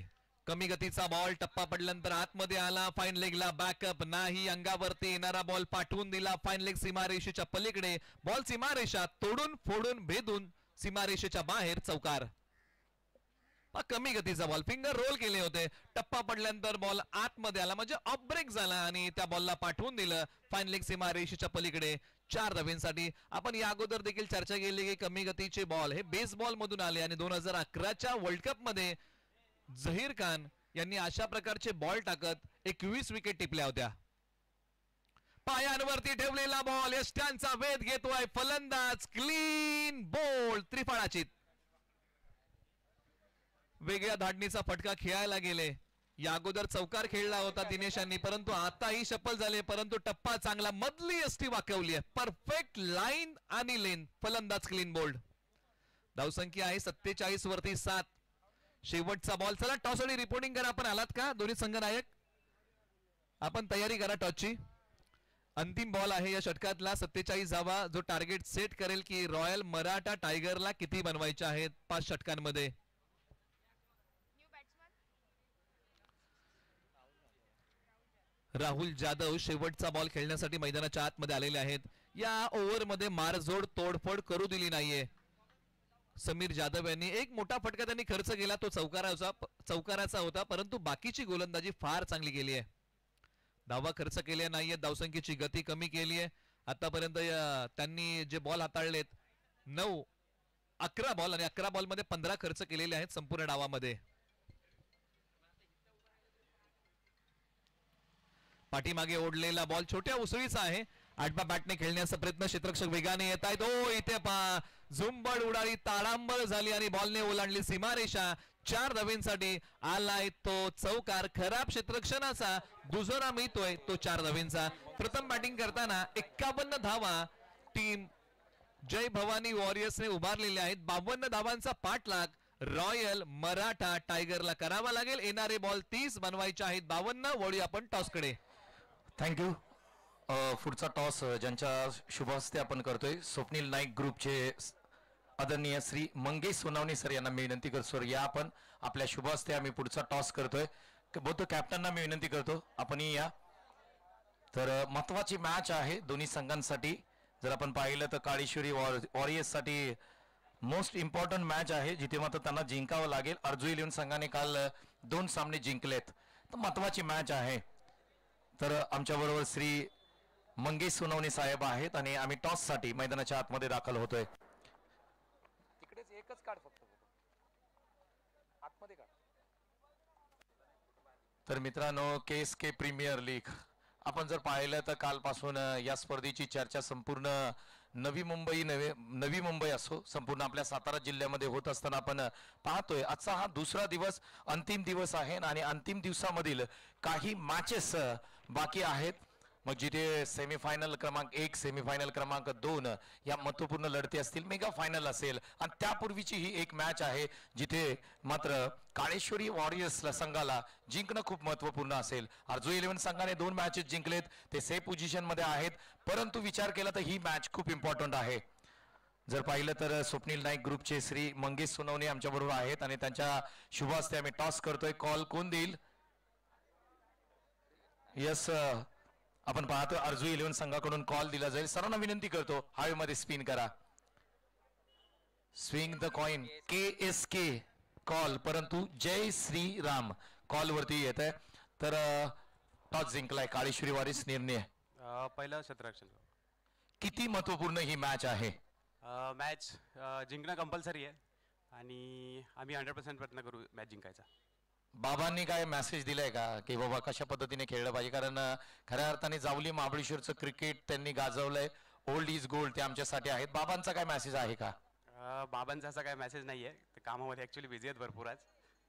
S1: कमी गतीचा बॉल, टप्पा पडल्यानंतर आतमध्ये आला, फाईन लेगला बॅकअप नाही. अंगावरती येणारा बॉल पाठवून दिला फाईन लेग सीमारेषेच्या पलीकडे. बॉल सीमारेषा तोडून फोडून भेदून सीमारेषेच्या बाहेर चौकार. कमी गतीचा बॉल, फिंगर रोल केले होते, टप्पा पडल्यानंतर बॉल आतमध्ये आला, म्हणजे ऑफ ब्रेक झाला आणि त्या बॉलला पाठवून दिलं फाईन लेग सीमारेषेच्या पलीकडे. 4 धावांसाठी. आपण या अगोदर देखील चर्चा केली की कमी गतीचे बॉल हे बेसबॉल मधून आले आणि 2011च्या वर्ल्ड कप मध्ये झहीर खान यांनी अशा प्रकारचे बॉल टाकत 21 विकेट टिपल्या होत्या. पायांवरती ठेवलेला बॉल यष्ट्यांचा वेध घेतोय फलंदाज. क्लीन बोल्ड, त्रिफळाचीत. वेगळ्या धाडणीचा फटका खेळायला गेले. या अगोदर चौकार खेळला होता दिनेशांनी, परंतु आताही सफल झाले. परंतु टप्पा चांगला, मधली यष्टी वाकवली आहे, परफेक्ट लाईन आणि लेन. फलंदाज क्लीन बोल्ड. धावसंख्या आहे 47 वरती 7. शेवटचा बॉल. चला टॉस आणि रिपोर्टिंग करा. आपण आलात का दोन्ही संघनायक? आपण तयारी करा टॉसची. अंतिम बॉल आहे या षटकातला. 47 धावा, जो टार्गेट सेट करेल की रॉयल मराठा टायगरला किती बनवायचे आहेत 5 षटकांमध्ये. राहुल जाधव शेवटचा बॉल खेळण्यासाठी मैदानाच्या आतमध्ये आलेले आहेत. या ओव्हरमध्ये मारझोड तोडफोड करू दिली नाहीये समीर जाधव यांनी. एक मोठा फटका त्यांनी खर्च केला, तो चौकाराचा होता, परंतु बाकीची गोलंदाजी फार चांगली केली आहे. धावा खर्च केल्या नाहीये, धावसंख्येची गती कमी केली आहे. आतापर्यंत त्यांनी जे बॉल हाताळलेत 11 बॉल आणि 11 बॉल मध्ये 15 खर्च केलेले आहेत संपूर्ण डावामध्ये. पाठीमागे ओढलेला बॉल छोट्या उसळीचा आहे. आडव्या बॅटने खेळण्याचा प्रयत्न, क्षेत्ररक्षक वेगाने येत आहेत. इथे झुंबड उडाली, ताडांबळ झाली आणि बॉलने ओलांडली सीमारेषा. 4 धावांसाठी आलाय तो चौकार. खराब क्षेत्ररक्षणाचा दुजोरा मिळतोय तो 4 धावांचा. प्रथम बॅटिंग करताना 51 धावा टीम जय भवानी वॉरियर्सने उभारलेल्या आहेत. 52 धावांचा पाठलाग रॉयल मराठा टायगरला करावा लागेल. येणारे बॉल 30 बनवायचे आहेत. 52. वळूया आपण टॉसकडे.
S2: थँक्यू. पुढचा टॉस ज्यांच्या शुभ हस्ते आपण करतोय, स्वप्नील नाईक ग्रुपचे आदरणीय श्री मंगेश सोनावणे सर यांना मी विनंती करतो. सर या आपण, आपल्या शुभ हस्ते आम्ही पुढचा टॉस करतोय. बहुतेक कॅप्टनना मी विनंती करतो आपणही या. तर महत्वाची मॅच आहे दोन्ही संघांसाठी. जर आपण पाहिलं तर काळेश्वरी वॉरियर्स साठी मोस्ट इम्पॉर्टंट मॅच आहे, जिथे मात्र त्यांना जिंकावं लागेल. अर्जू 11 संघाने काल 2 सामने जिंकलेत, तर महत्वाची मॅच आहे. तर आमच्या बरोबर श्री मंगेश सोनवणे साहेब आहेत आणि आम्ही टॉस साठी मैदानाच्या आतमध्ये दाखल होतोय. तिकडेच एकच काढ फक्त आतमध्ये काढ. तर मित्रांनो, KSK प्रीमियर लीग आपण जर पाहिलं तर कालपासून या स्पर्धेची चर्चा संपूर्ण नवी मुंबई असो, संपूर्ण आपल्या सातारा जिल्ह्यामध्ये होत असताना आपण पाहतोय. आजचा हा दुसरा दिवस, अंतिम दिवस आहे आणि अंतिम दिवसामधील काही मॅचेस बाकी आहेत. मग जिथे सेमीफायनल क्रमांक 1, सेमीफायनल क्रमांक 2 या महत्वपूर्ण लढती असतील, मेगा फायनल असेल आणि त्यापूर्वीची ही एक मॅच आहे जिथे मात्र काळेश्वरी वॉरियर्सला संघाला जिंकणं खूप महत्वपूर्ण असेल. अर्जू 11 संघाने 2 मॅचेस जिंकलेत, ते सेफ पोझिशन मध्ये आहेत, परंतु विचार केला तर ही मॅच खूप इम्पॉर्टंट आहे. जर पाहिलं तर स्वप्नील नाईक ग्रुपचे श्री मंगेश सोनवणे आमच्या बरोबर आहेत आणि त्यांच्या शुभ हस्ते आम्ही टॉस करतोय. कॉल कोण देईल? यस आपण पाहतो अर्जू 11 संघाकडून कॉल दिला जाईल. सर्वांना विनंती करतो हवेमध्ये स्पिन करा. Swing the coin KSK call, परंतु जय श्री राम कॉल वरती येत आहे. तर टॉस जिंकलाय काळेश्वरी वारिस निर्णय.
S3: पहिलं क्षेत्ररक्षण.
S2: किती महत्वपूर्ण ही मॅच आहे?
S3: मॅच जिंकणं कंपल्सरी आहे आणि आम्ही 100% प्रयत्न करू मॅच जिंकायचा.
S2: बाबांनी काय मेसेज दिलाय का की बाबा कशा पद्धतीने खेळलं पाहिजे? कारण खऱ्या अर्थाने जावली महाबळेश्वरचं क्रिकेट त्यांनी गाजवलंय. ओल्ड इज गोल्ड ते आमच्यासाठी आहेत. बाबांचा काय मेसेज आहे का?
S3: बाबांचा असा काय मेसेज नाही आहे. ते कामामध्ये ॲक्च्युली बिझी आहेत भरपूर आज,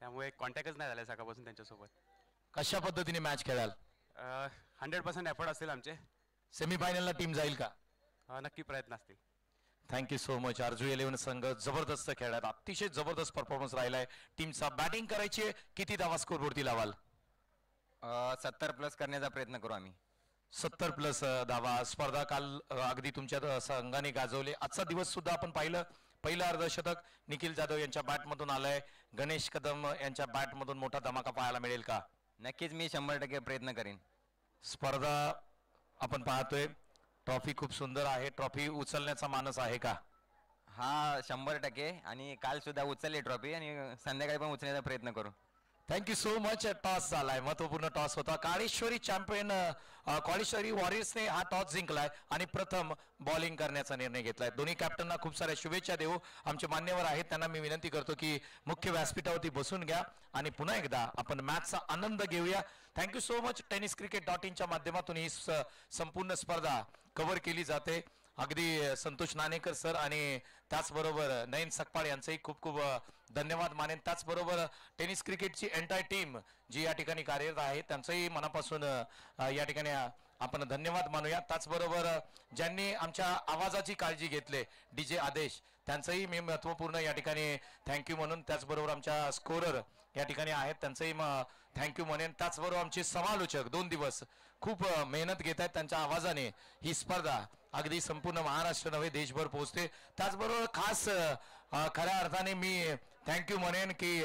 S3: त्यामुळे कॉन्टॅक्टच नाही झाला सकाळपासून त्यांच्यासोबत.
S2: कशा पद्धतीने मॅच खेळाल?
S3: 100% एफर्ट असतील आमचे.
S2: सेमीफायनलला टीम जाईल का?
S3: नक्की प्रयत्न असतील.
S2: Thank you so much. अर्जू 11 संघ जबरदस्त खेळात, अतिशय जबरदस्त परफॉर्मन्स राहिलाय टीमचा. बॅटिंग करायची, किती धावा स्कोर वरती लावाल?
S4: 70+ करण्याचा प्रयत्न करू आम्ही.
S2: 70+ धावा. स्पर्धा काल अगदी तुमच्या संघाने गाजवले. आजचा दिवस सुद्धा आपण पाहिलं. पहिलं अर्धशतक निखिल जाधव यांच्या बॅटमधून आलंय. गणेश कदम यांच्या बॅटमधून मोठा धमाका पाहायला मिळेल का?
S4: नक्कीच मी 100% प्रयत्न करीन.
S2: स्पर्धा आपण पाहतोय. ट्रॉफी खूप सुंदर आहे. ट्रॉफी उचलण्याचा मानस आहे का?
S4: हा 100%. आणि काल सुद्धा उचलली ट्रॉफी आणि संध्याकाळी पण उचलण्याचा प्रयत्न करू.
S2: Thank you so much. टॉस झालाय, महत्वपूर्ण टॉस होता. काळेश्वरी चॅम्पियन काळेश्वरी वॉरियर्सने हा टॉस जिंकलाय आणि प्रथम बॉलिंग करण्याचा निर्णय घेतलाय. दोन्ही कॅप्टनना खूप साऱ्या शुभेच्छा देऊ. आमचे मान्यवर आहेत त्यांना मी विनंती करतो की मुख्य व्यासपीठावरती बसून घ्या आणि पुन्हा एकदा आपण मॅचचा आनंद घेऊया. Thank you so much. tenniscricket.in च्या माध्यमातून ही संपूर्ण स्पर्धा कव्हर केली जाते. अगदी संतोष नाणेकर सर आणि त्याचबरोबर नयन सकपाळ यांचंही खूप खूप धन्यवाद मानेन. त्याचबरोबर टेनिस क्रिकेटची एंटायर टीम जी या ठिकाणी कार्यरत आहे त्यांचंही मनापासून या ठिकाणी आपण धन्यवाद मानूया. त्याचबरोबर ज्यांनी आमच्या आवाजाची काळजी घेतली DJ आदेश त्यांचंही मी महत्वपूर्ण या ठिकाणी थँक्यू म्हणून. त्याचबरोबर आमच्या स्कोरर या ठिकाणी आहेत त्यांचंही थँक्यू म्हणेन. त्याचबरोबर आमचे समालोचक 2 दिवस खूप मेहनत घेत आहेत. त्यांच्या आवाजाने ही स्पर्धा अगदी संपूर्ण महाराष्ट्र नव्हे देशभर पोहोचते. त्याचबरोबर खास खऱ्या अर्थाने मी थँक्यू म्हणेन की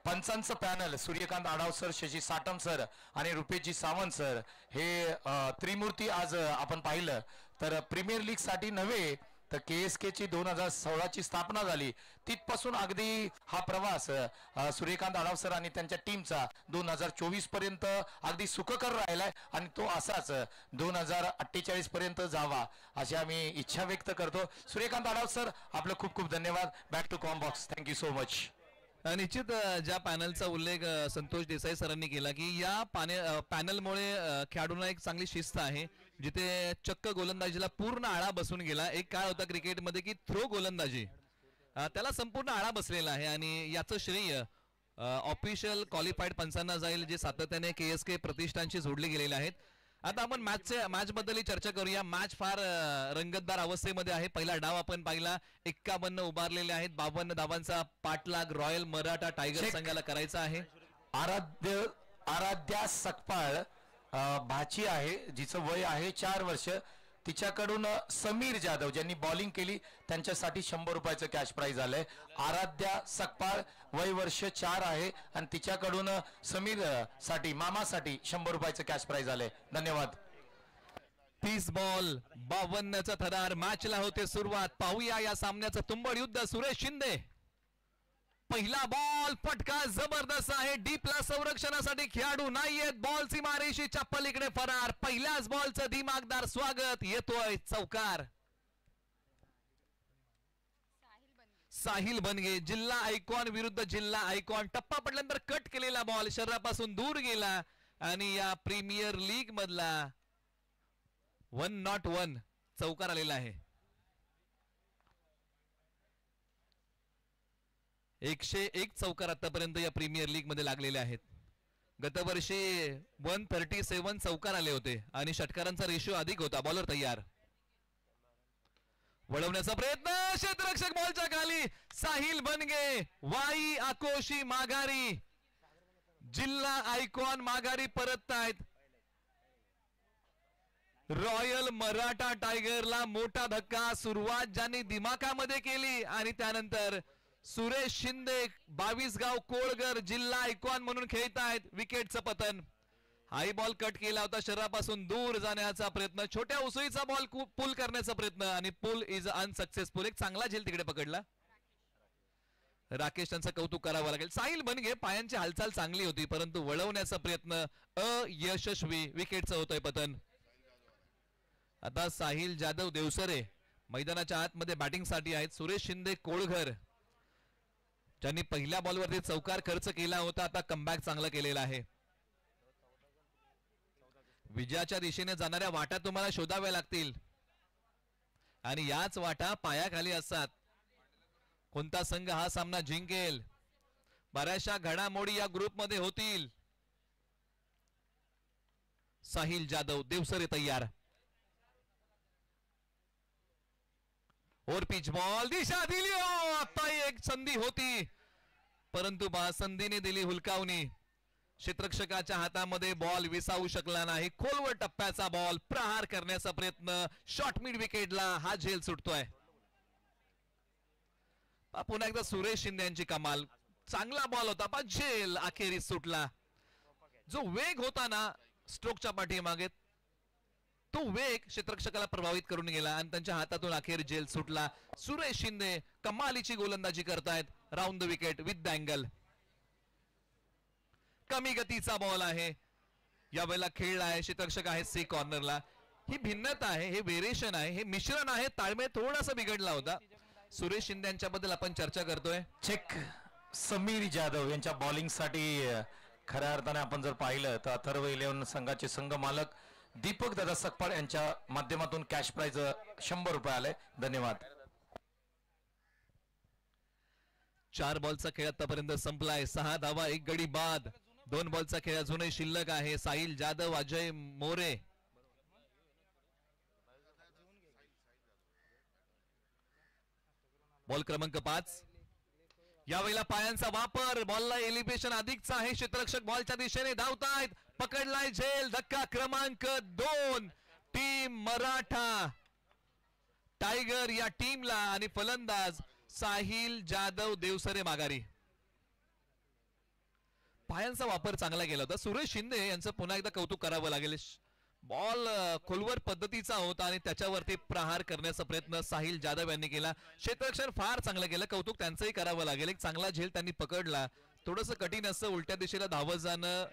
S2: पंचांचं panel Suryakant Adhav sir, Shashi Satam sir आणि रुपेशजी सावंत सर हे त्रिमूर्ती आज आपण पाहिलं तर प्रीमियर लीग साठी नव्हे तर KSK ची 2016 ची स्थापना झाली तिथपासून अगदी हा प्रवास सूर्यकांत आढाव सर आणि त्यांच्या टीमचा 2024 पर्यंत अगदी सुखकर राहिलाय आणि तो असाच 2048 पर्यंत जावा अशी आम्ही इच्छा व्यक्त करतो. सूर्यकांत आढाव सर आपलं खूप खूप धन्यवाद. Back to combox. Thank you so much.
S1: निश्चित ज्या पॅनलचा उल्लेख संतोष देसाई सरांनी केला की या पॅनलमुळे खेळाडूंना एक चांगली शिस्त आहे, जिथे चक्क गोलंदाजीला पूर्ण आळा बसून गेला. एक काळ होता क्रिकेटमध्ये की थ्रो गोलंदाजी त्याला संपूर्ण आळा बसलेला आहे आणि याचं श्रेय ऑफिशियल क्वालिफाईड पंचांना जाईल जे सातत्याने KSK प्रतिष्ठानशी जोडले गेलेले आहेत. आता आपण मॅच बद्दल चर्चा करूया. मॅच फार रंगतदार अवस्थेमध्ये आहे. पहिला डाव आपण पाहिला, 51 उभारलेले आहेत. 52 धावांचा पाठलाग रॉयल मराठा टायगर संघाला करायचा आहे.
S2: आराध्या सकपाळ भाची आहे जिचं वय आहे 4 वर्ष. तिच्याकडून समीर जाधव ज्यांनी बॉलिंग केली त्यांच्यासाठी 100 रुपयाचं कॅश प्राइज आलंय. आराध्या सकपाळ वय वर्ष 4 आहे आणि तिच्याकडून समीर साठी मामासाठी 100 रुपयाचं कॅश प्राइज आलंय. धन्यवाद.
S1: 30 बॉल 52चा थरार. मॅचला होते सुरुवात. पाहूया या सामन्याचं तुंबड युद्ध. सुरेश शिंदे पहिला बॉल फटका जबरदस्त आहे. डीपला संरक्षणासाठी खेळाडू नाहीयेत. बॉल सीमारेषेच्या पलीकडे फरार. पहिल्याच बॉलचं दिमागदार स्वागत. येतोय चौकार. साहिल बनगे जिल्हा आयकॉन विरुद्ध जिल्हा आयकॉन. टप्पा पडल्यानंतर कट केलेला बॉल शरीरापासून दूर गेला आणि या प्रीमियर लीग मधला 101 चौकार आलेला आहे. 101 चौकार आतापर्यंत या प्रीमियर लीग मध्ये लागलेले आहेत. गतवर्षी 137 चौकार आले होते आणि षटकारांचा रेशिओ अधिक होता. बॉलर तयार. वळवण्याचा प्रयत्न. क्षेत्ररक्षक बॉलच्या खाली. साहिल बनगे वाई आकोशी माघारी. जिल्हा आयकॉन माघारी परततायत. रॉयल मराठा टायगरला मोठा धक्का. सुरुवात ज्यांनी दिमाखामध्ये केली आणि त्यानंतर सुरेश शिंदे 22 गाव कोळगर जिल्हा आयकॉन म्हणून खेळतायत. विकेटचं पतन. आई बॉल कट केला होता, शरीरापासून दूर जाण्याचा प्रयत्न, छोट्या उसळीचा बॉल पुल करण्याचा प्रयत्न आणि पुल इज अनसक्सेसफुल. एक चांगला झेल तिकडे पकडला. राकेश त्यांचं कौतुक करावं लागेल. साहिल बनगे पायांची हालचाल चांगली होती परंतु वळवण्याचा प्रयत्न अयशस्वी. विकेटचं होतंय पतन. आता साहिल जाधव देवसरे मैदानाच्या आतमध्ये बॅटिंग साठी आहेत. सुरेश शिंदे कोळघर ज्यांनी पहिल्या बॉलवरती चौकार खर्च केला होता आता कमबॅक चांगला केलेला आहे. विजयाच्या दिशेने जाणाऱ्या वाटा तुम्हाला शोधाव्या लागतील आणि याच वाटा पायाखाली असतात. कोणता संघ हा सामना जिंकेल? बऱ्याचशा घडामोडी या ग्रुपमध्ये होतील. साहिल जाधव देवसरे तयार. और पिच बॉल दिशा दिली. आता एक संधी होती परंतु संधीने दिली हुलकावणी. क्षेत्ररक्षकाच्या हातामध्ये बॉल विसावू शकला नाही. खोलवर टप्प्याचा बॉल प्रहार करण्याचा प्रयत्न. शॉर्ट मिड विकेटला हा झेल सुटतोय. पुन्हा एकदा सुरेश शिंदे यांची कमाल. चांगला बॉल होता पण झेल अखेरीस सुटला. जो वेग होता ना स्ट्रोकच्या पाठीमागे तो वेग क्षेत्ररक्षकाला प्रभावित करून गेला आणि त्यांच्या हातातून अखेर झेल सुटला. सुरेश शिंदे कमालीची गोलंदाजी करतायत. Round the wicket with the angle. कमी गतीचा बॉल आहे. यावेळेला खेळला आहे. क्षेत्ररक्षक आहे सी कॉर्नरला. ही भिन्नता आहे, हे व्हेरिएशन आहे, हे मिश्रण आहे. ताळमेळ थोडासा बिघडला होता. सुरेश शिंदे यांच्याबद्दल आपण चर्चा करतोय.
S2: चेक समीर जाधव यांच्या बॉलिंग साठी खऱ्या अर्थाने आपण जर पाहिलं तर अथर्व 11 संघाचे संघ मालक दीपक दादा सकपाळ यांच्या माध्यमातून कॅश प्राइज 100 रुपये आले. धन्यवाद.
S1: 4 बॉलचा खेळ आतापर्यंत संपलाय. 6 धावा 1 गडी बाद. 2 बॉलचा खेळ अजूनही शिल्लक आहे. साहिल जाधव अजय मोरे बॉल क्रमांक 5. यावेळेला पायांचा वापर. बॉलला एलिव्हेशन अधिकचा आहे. क्षेत्ररक्षक बॉलच्या दिशेने धावतायत. पकडलाय झेल. धक्का क्रमांक 2. टीम मराठा टायगर या टीमला आणि फलंदाज साहिल जाधव देवसरे माघारी. पायांचा वापर चांगला केला होता. सुरेश शिंदे यांचं पुन्हा एकदा कौतुक करावं लागेल. बॉल खोलवर पद्धतीचा होता आणि त्याच्यावरती प्रहार करण्याचा प्रयत्न साहिल जाधव यांनी केला. क्षेत्ररक्षण फार चांगलं केलं. कौतुक त्यांचंही करावं लागेल. एक चांगला झेल त्यांनी पकडला. थोडंसं कठीण असं उलट्या दिशेला धावत जाणं,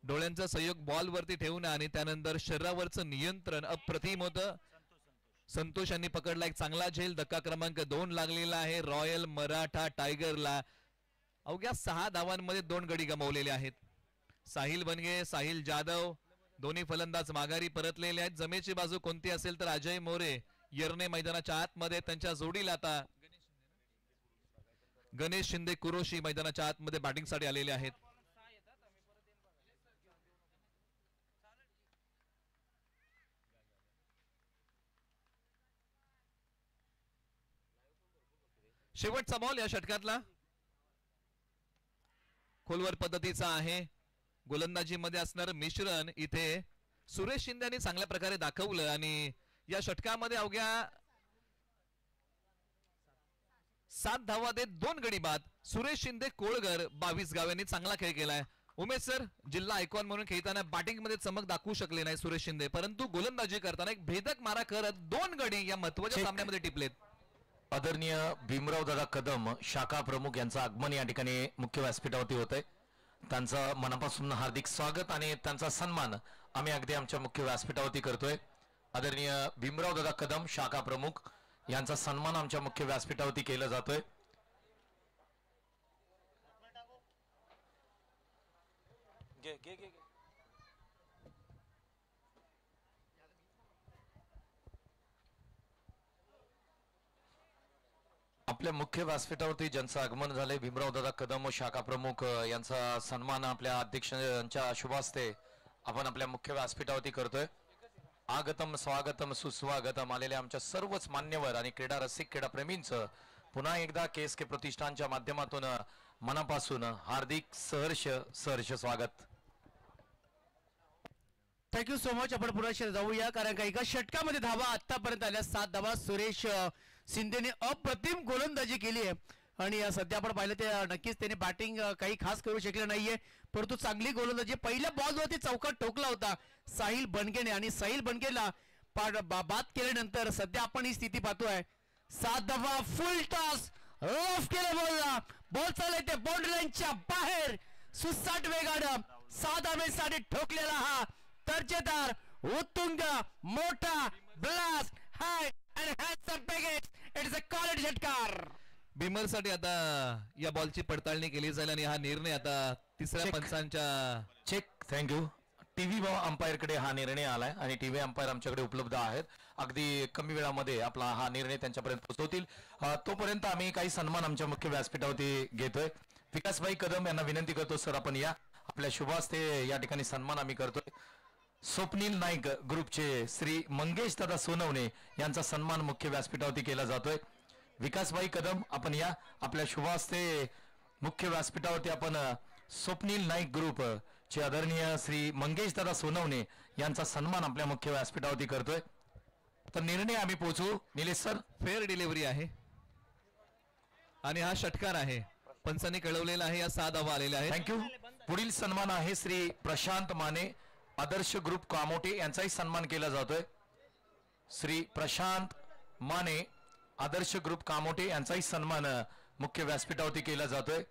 S1: डोळ्यांचा सहयोग बॉल वरती ठेवणं आणि त्यानंतर शरीरावरचं नियंत्रण अप्रतिम होतं. संतोष यांनी पकडला एक चांगला झेल. धक्का क्रमांक 2 लागलेला आहे रॉयल मराठा टायगरला. अवघ्या 6 धावांमध्ये 2 गडी गमावलेले आहेत. साहिल बनगे, साहिल जाधव दोन्ही फलंदाज माघारी परतलेले आहेत. जमेची बाजू कोणती असेल तर अजय मोरे यरने मैदानाच्या आतमध्ये. त्यांच्या जोडीला आता गणेश शिंदे कुरोशी मैदानाच्या आतमध्ये बॅटिंगसाठी आलेले आहेत. शेवटचा बॉल या षटकातला खोलवर पद्धतीचा आहे. गोलंदाजीमध्ये असणारं मिश्रण इथे सुरेश शिंदे यांनी चांगल्या प्रकारे दाखवलं आणि या षटकामध्ये अवघ्या 7 धावा देत 2 गडी बाद. सुरेश शिंदे कोळगर 22 गाव यांनी चांगला खेळ केलाय. उमेश सर, जिल्हा आयकॉन म्हणून खेळताना बॅटिंग मध्ये चमक दाखवू शकले नाही सुरेश शिंदे परंतु गोलंदाजी करताना एक भेदक मारा करत 2 गडी या महत्त्वाच्या सामन्यामध्ये टिपलेत.
S2: आदरणीय भीमराव दादा कदम शाखा प्रमुख यांचं आगमन या ठिकाणी मुख्य व्यासपीठावरती होतंय. त्यांचं मनापासून हार्दिक स्वागत आणि त्यांचा सन्मान आम्ही अगदी आमच्या मुख्य व्यासपीठावरती करतोय. आदरणीय भीमराव दादा कदम शाखा प्रमुख यांचा सन्मान आमच्या मुख्य व्यासपीठावरती केला जातोय. आपल्या मुख्य व्यासपीठावरती ज्यांचं आगमन झालंय भीमराव दादा कदम शाखा प्रमुख यांचा सन्मान आपल्या अध्यक्षांच्या शुभ हस्ते आपण आपल्या मुख्य व्यासपीठावरती करतोय. आगतम स्वागतम सुस्वागतम आलेल्या आमच्या सर्वच मान्यवर आणि क्रीडा रसिक क्रीडाप्रेमींचं पुन्हा एकदा KSK प्रतिष्ठानच्या माध्यमातून मनापासून हार्दिक सहर्ष स्वागत.
S5: Thank you so much. आपण पुन्हा जाऊया कारण का एका षटकामध्ये धावा आतापर्यंत आल्या 7 धावा. सुरेश शिंदेने अप्रतिम गोलंदाजी केली आहे. आणि सध्या आपण पाहिलं ते नक्कीच त्याने बॅटिंग काही खास करू शकले नाहीये, परंतु चांगली गोलंदाजी पहिल्या बॉलवरती चौकात ठोकला होता साहिल बनगेने आणि साहिल बनगेला बाद केल्यानंतर सध्या आपण ही स्थिती पाहतोय. 7 धावा फुल टॉस ऑफ केलं बॉलला, बॉल चालले ते बाउंड्री लाईनच्या बाहेर सुसाट वेगानं 6 धावेसाठी ठोकलेला हा दर्जेदार उत्तुंग मोठा ब्लास्ट हाय आणि हॅट्सअप package. It is a college षटकार.
S1: बिमर साठी आता या बॉलची पडताळणी केली जाईल आणि हा निर्णय आता तिसऱ्या
S2: Check.
S1: पंचांच्या
S2: चेक. थँक्यू. टीव्ही अंपायर कडे हा निर्णय आलाय आणि टीव्ही अंपायर आमच्याकडे उपलब्ध आहेत. अगदी कमी वेळामध्ये आपला हा निर्णय त्यांच्यापर्यंत पोहोचवतील. तोपर्यंत आम्ही काही सन्मान आमच्या मुख्य व्यासपीठावरती घेतोय. विकासभाई कदम यांना विनंती करतो, सर आपण या. आपल्या शुभ हस्ते या ठिकाणी सन्मान आम्ही करतोय. स्वप्नील नाईक ग्रुपचे श्री मंगेश दादा सोनवणे यांचा सन्मान मुख्य व्यासपीठावरती केला जातोय. विकासभाई कदम आपण या. आपल्या शुभ हस्ते मुख्य व्यासपीठावरती आपण स्वप्नील नाईक ग्रुप चे आदरणीय श्री मंगेश दादा सोनवणे यांचा सन्मान आपल्या मुख्य व्यासपीठावरती करतोय. तर निर्णय आम्ही पोहोचू. निलेश सर.
S1: फेअर डिलिव्हरी आहे आणि हा षटकार आहे. पंचांनी कळवलेला आहे. या 6 धावा आलेल्या आहेत.
S2: थँक्यू. पुढील सन्मान आहे श्री प्रशांत माने आदर्श ग्रुप कामोटे यांचाही सन्मान केला जातोय. श्री प्रशांत माने आदर्श ग्रुप कामोटे यांचाही सन्मान मुख्य व्यासपीठावरती केला जातोय.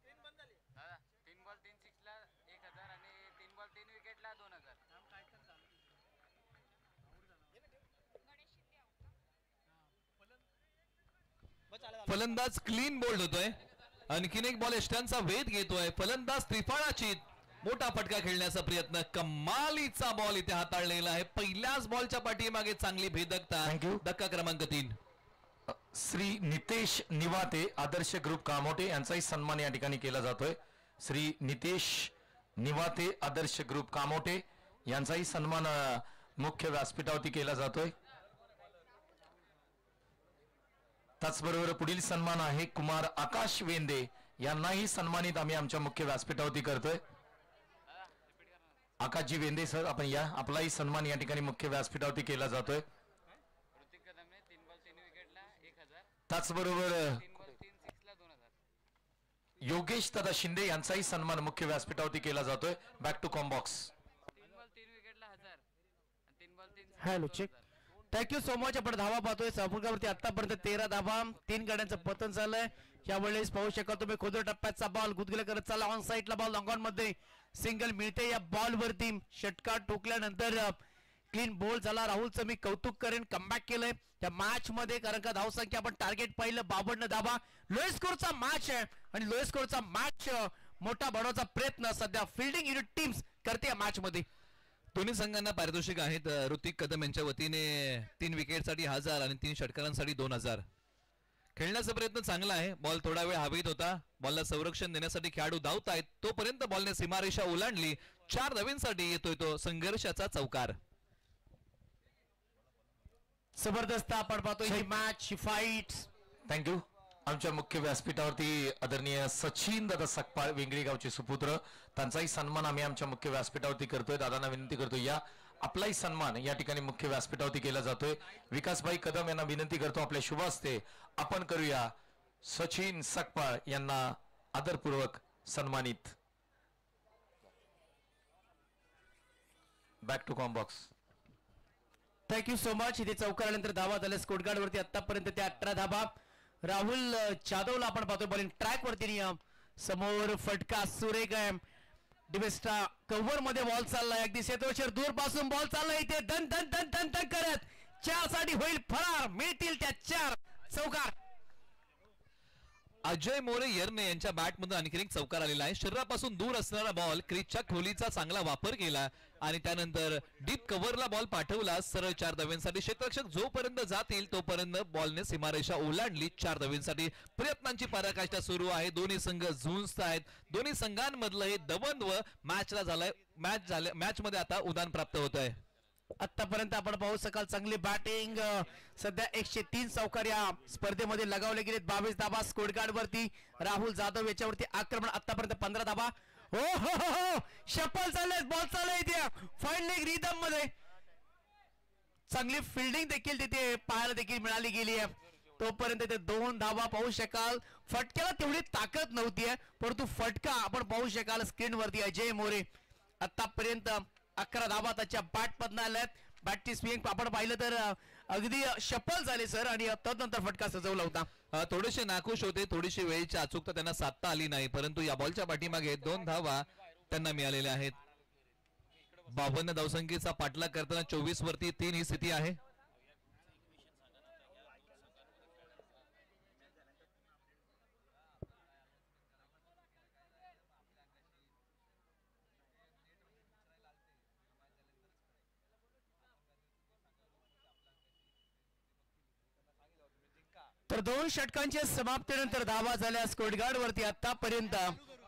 S6: 3 बॉल 3 6ला 1000 आणि 3 बॉल 3 विकेटला 2000.
S1: फलंदाज क्लीन बोल्ड होतोय. आणखीन एक बॉल यष्टांचा वेध घेतोय. फलंदाज त्रिफळाची मोठा फटका खेळण्याचा प्रयत्न. कमालीचा बॉल इथे हाताळलेला आहे. पहिल्याच बॉलच्या पाठीमागे चांगली भेदकता.
S2: Thank you.
S1: धक्का क्रमांक 3.
S2: श्री नितेश निवाते आदर्श ग्रुप कामोटे यांचाही सन्मान या ठिकाणी केला जातोय. श्री नितेश निवाते आदर्श ग्रुप कामोटे यांचाही सन्मान मुख्य व्यासपीठावरती केला जातोय. त्याचबरोबर पुढील सन्मान आहे कुमार आकाश वेंदे यांनाही सन्मानित आम्ही आमच्या मुख्य व्यासपीठावरती करतोय. आकाशजी वेंदे सर आपण या. आपलाही सन्मान या ठिकाणी मुख्य व्यासपीठावरती केला जातोय.
S6: ऋतिक कदमने 3 बॉल 3 विकेटला 1000.
S2: त्याचबरोबर
S6: 3 बॉल 3 6ला 2000.
S2: योगेश दादा शिंदे यांचाही सन्मान मुख्य व्यासपीठावरती केला जातोय. Back to combox.
S6: 3 बॉल 3 विकेटला 1000 आणि 3 ball 3
S5: hello check. Thank you so much. आपण धावा पाहतोय संपूर्णावरती आतापर्यंत 13 धावा. 3 गाड्यांचं पतन झालंय. यावेळेस पाहू शकाल तुम्ही खोदर टप्प्याचा बॉल गुदगुले करत चालला. ऑन साईडला बॉल लॉंग ऑन मध्ये सिंगल मिळते. या बॉल वरती षटकार टोकल्यानंतर क्लीन बॉल झाला. राहुलचं मी कौतुक करेन. कमबॅक केलंय त्या मॅच मध्ये, कारण का धावसंख्या आपण टार्गेट पाहिलं 52 धावा. लोएस्ट स्कोरचा मॅच आहे आणि लोएस्ट स्कोरचा मॅच मोठा बनवण्याचा प्रयत्न सध्या फिल्डिंग युनिट टीम्स करते या मॅच मध्ये.
S1: दोन्ही संघांना पारितोषिक आहेत. ऋतिक कदम यांच्या वतीने 3 विकेटसाठी 1000 आणि 3 षटकारांसाठी 2000. खेळण्याचा प्रयत्न चांगला आहे. बॉल थोडा वेळ हवेत होता. बॉलला संरक्षण देण्यासाठी खेळाडू धावत आहेत. तोपर्यंत बॉलने सीमारेषा ओलांडली. 4 धावांसाठी येतोय तो संघर्षाचा चौकार.
S5: जबरदस्त आपण पाहतोय ही मॅच, ही फाईट.
S2: थँक्यू. आमच्या मुख्य व्यासपीठावरती आदरणीय सचिन दादा सकपाळ वेंगळी गावचे सुपुत्र त्यांचाही सन्मान आम्ही आमच्या मुख्य व्यासपीठावरती करतोय. दादांना विनंती करतोय या. आपलाही सन्मान या ठिकाणी मुख्य व्यासपीठावरती केला जातोय. विकासभाई कदम यांना विनंती करतो आपल्या शुभ हस्ते आपण करूया सचिन सकपाळ यांना आदरपूर्वक सन्मानित. Back to combox.
S5: Thank you so much. इथे चौकार आल्यानंतर धावा झाल्या स्कोरकार्ड वरती आतापर्यंत त्या 18 धावा. राहुल जाधवला आपण पाहतोय बॉलिंग ट्रॅक वरती नियम. समोर फटका सुरेख आहे. डिबेस्टा कव्हर मध्ये बॉल चाललाय. अगदी क्षेत्रक्षर दूर पासून बॉल चाललाय. इथे धन धन धन धन धन करत 4 साठी होईल फरार. मिळतील त्या 4 चौकार.
S1: अजय मोरे यर्ने यांच्या बॅटमधून आणखी एक चौकार आलेला आहे. शरीरापासून दूर असणारा बॉल क्रीजच्या खोलीचा चांगला वापर केला आणि त्यानंतर डीप कव्हरला बॉल पाठवला. सरळ 4 धावांसाठी. क्षेत्ररक्षक जोपर्यंत जातील तोपर्यंत बॉलने सीमारेषा ओलांडली. 4 धावांसाठी प्रयत्नांची पराकाष्ठा सुरू आहे. दोन्ही संघ झुंजत आहेत. दोन्ही संघांमधलं हे दवंद्व मॅच मध्ये आता उदान प्राप्त होत आहे.
S5: आतापर्यंत आपण पाहू शकाल चांगली बॅटिंग. सध्या 103 चौकार या स्पर्धेमध्ये लगावले गेलेत. 22 धाबा स्कोरकार्ड वरती. राहुल जाधव याच्यावरती आक्रमण. आतापर्यंत 15 धाबा. हो हो हो हो शपल चालले. बॉल चाललाय इथे फाईन लेग रिदम मध्ये. चांगली फिल्डिंग देखील तिथे पाहायला देखील मिळाली गेली आहे. तोपर्यंत ते 2 धावा पाहू शकाल. फटक्याला तेवढी ताकद नव्हती आहे, परंतु फटका आपण पाहू शकाल स्क्रीन वरती. अजय मोरे आतापर्यंत 11 धावा त्याच्या बॅट मधनं आल्यात. बॅटची स्विंग आपण पाहिलं तर अगदी सफल झाले सर, आणि तदनंतर फटका सजवला होता.
S1: थोडेसे नाखुश होते, थोडीशी वेळेची अचूकता त्यांना साधता आली नाही, परंतु या बॉलच्या पाठीमागे 2 धावा त्यांना मिळालेल्या आहेत. 52 धावसंख्येचा पाठलाग करताना 24 वरती 3 ही स्थिती आहे.
S5: तर 2 षटकांच्या समाप्तीनंतर धावा झाल्या स्कोटगार्ड वरती. आतापर्यंत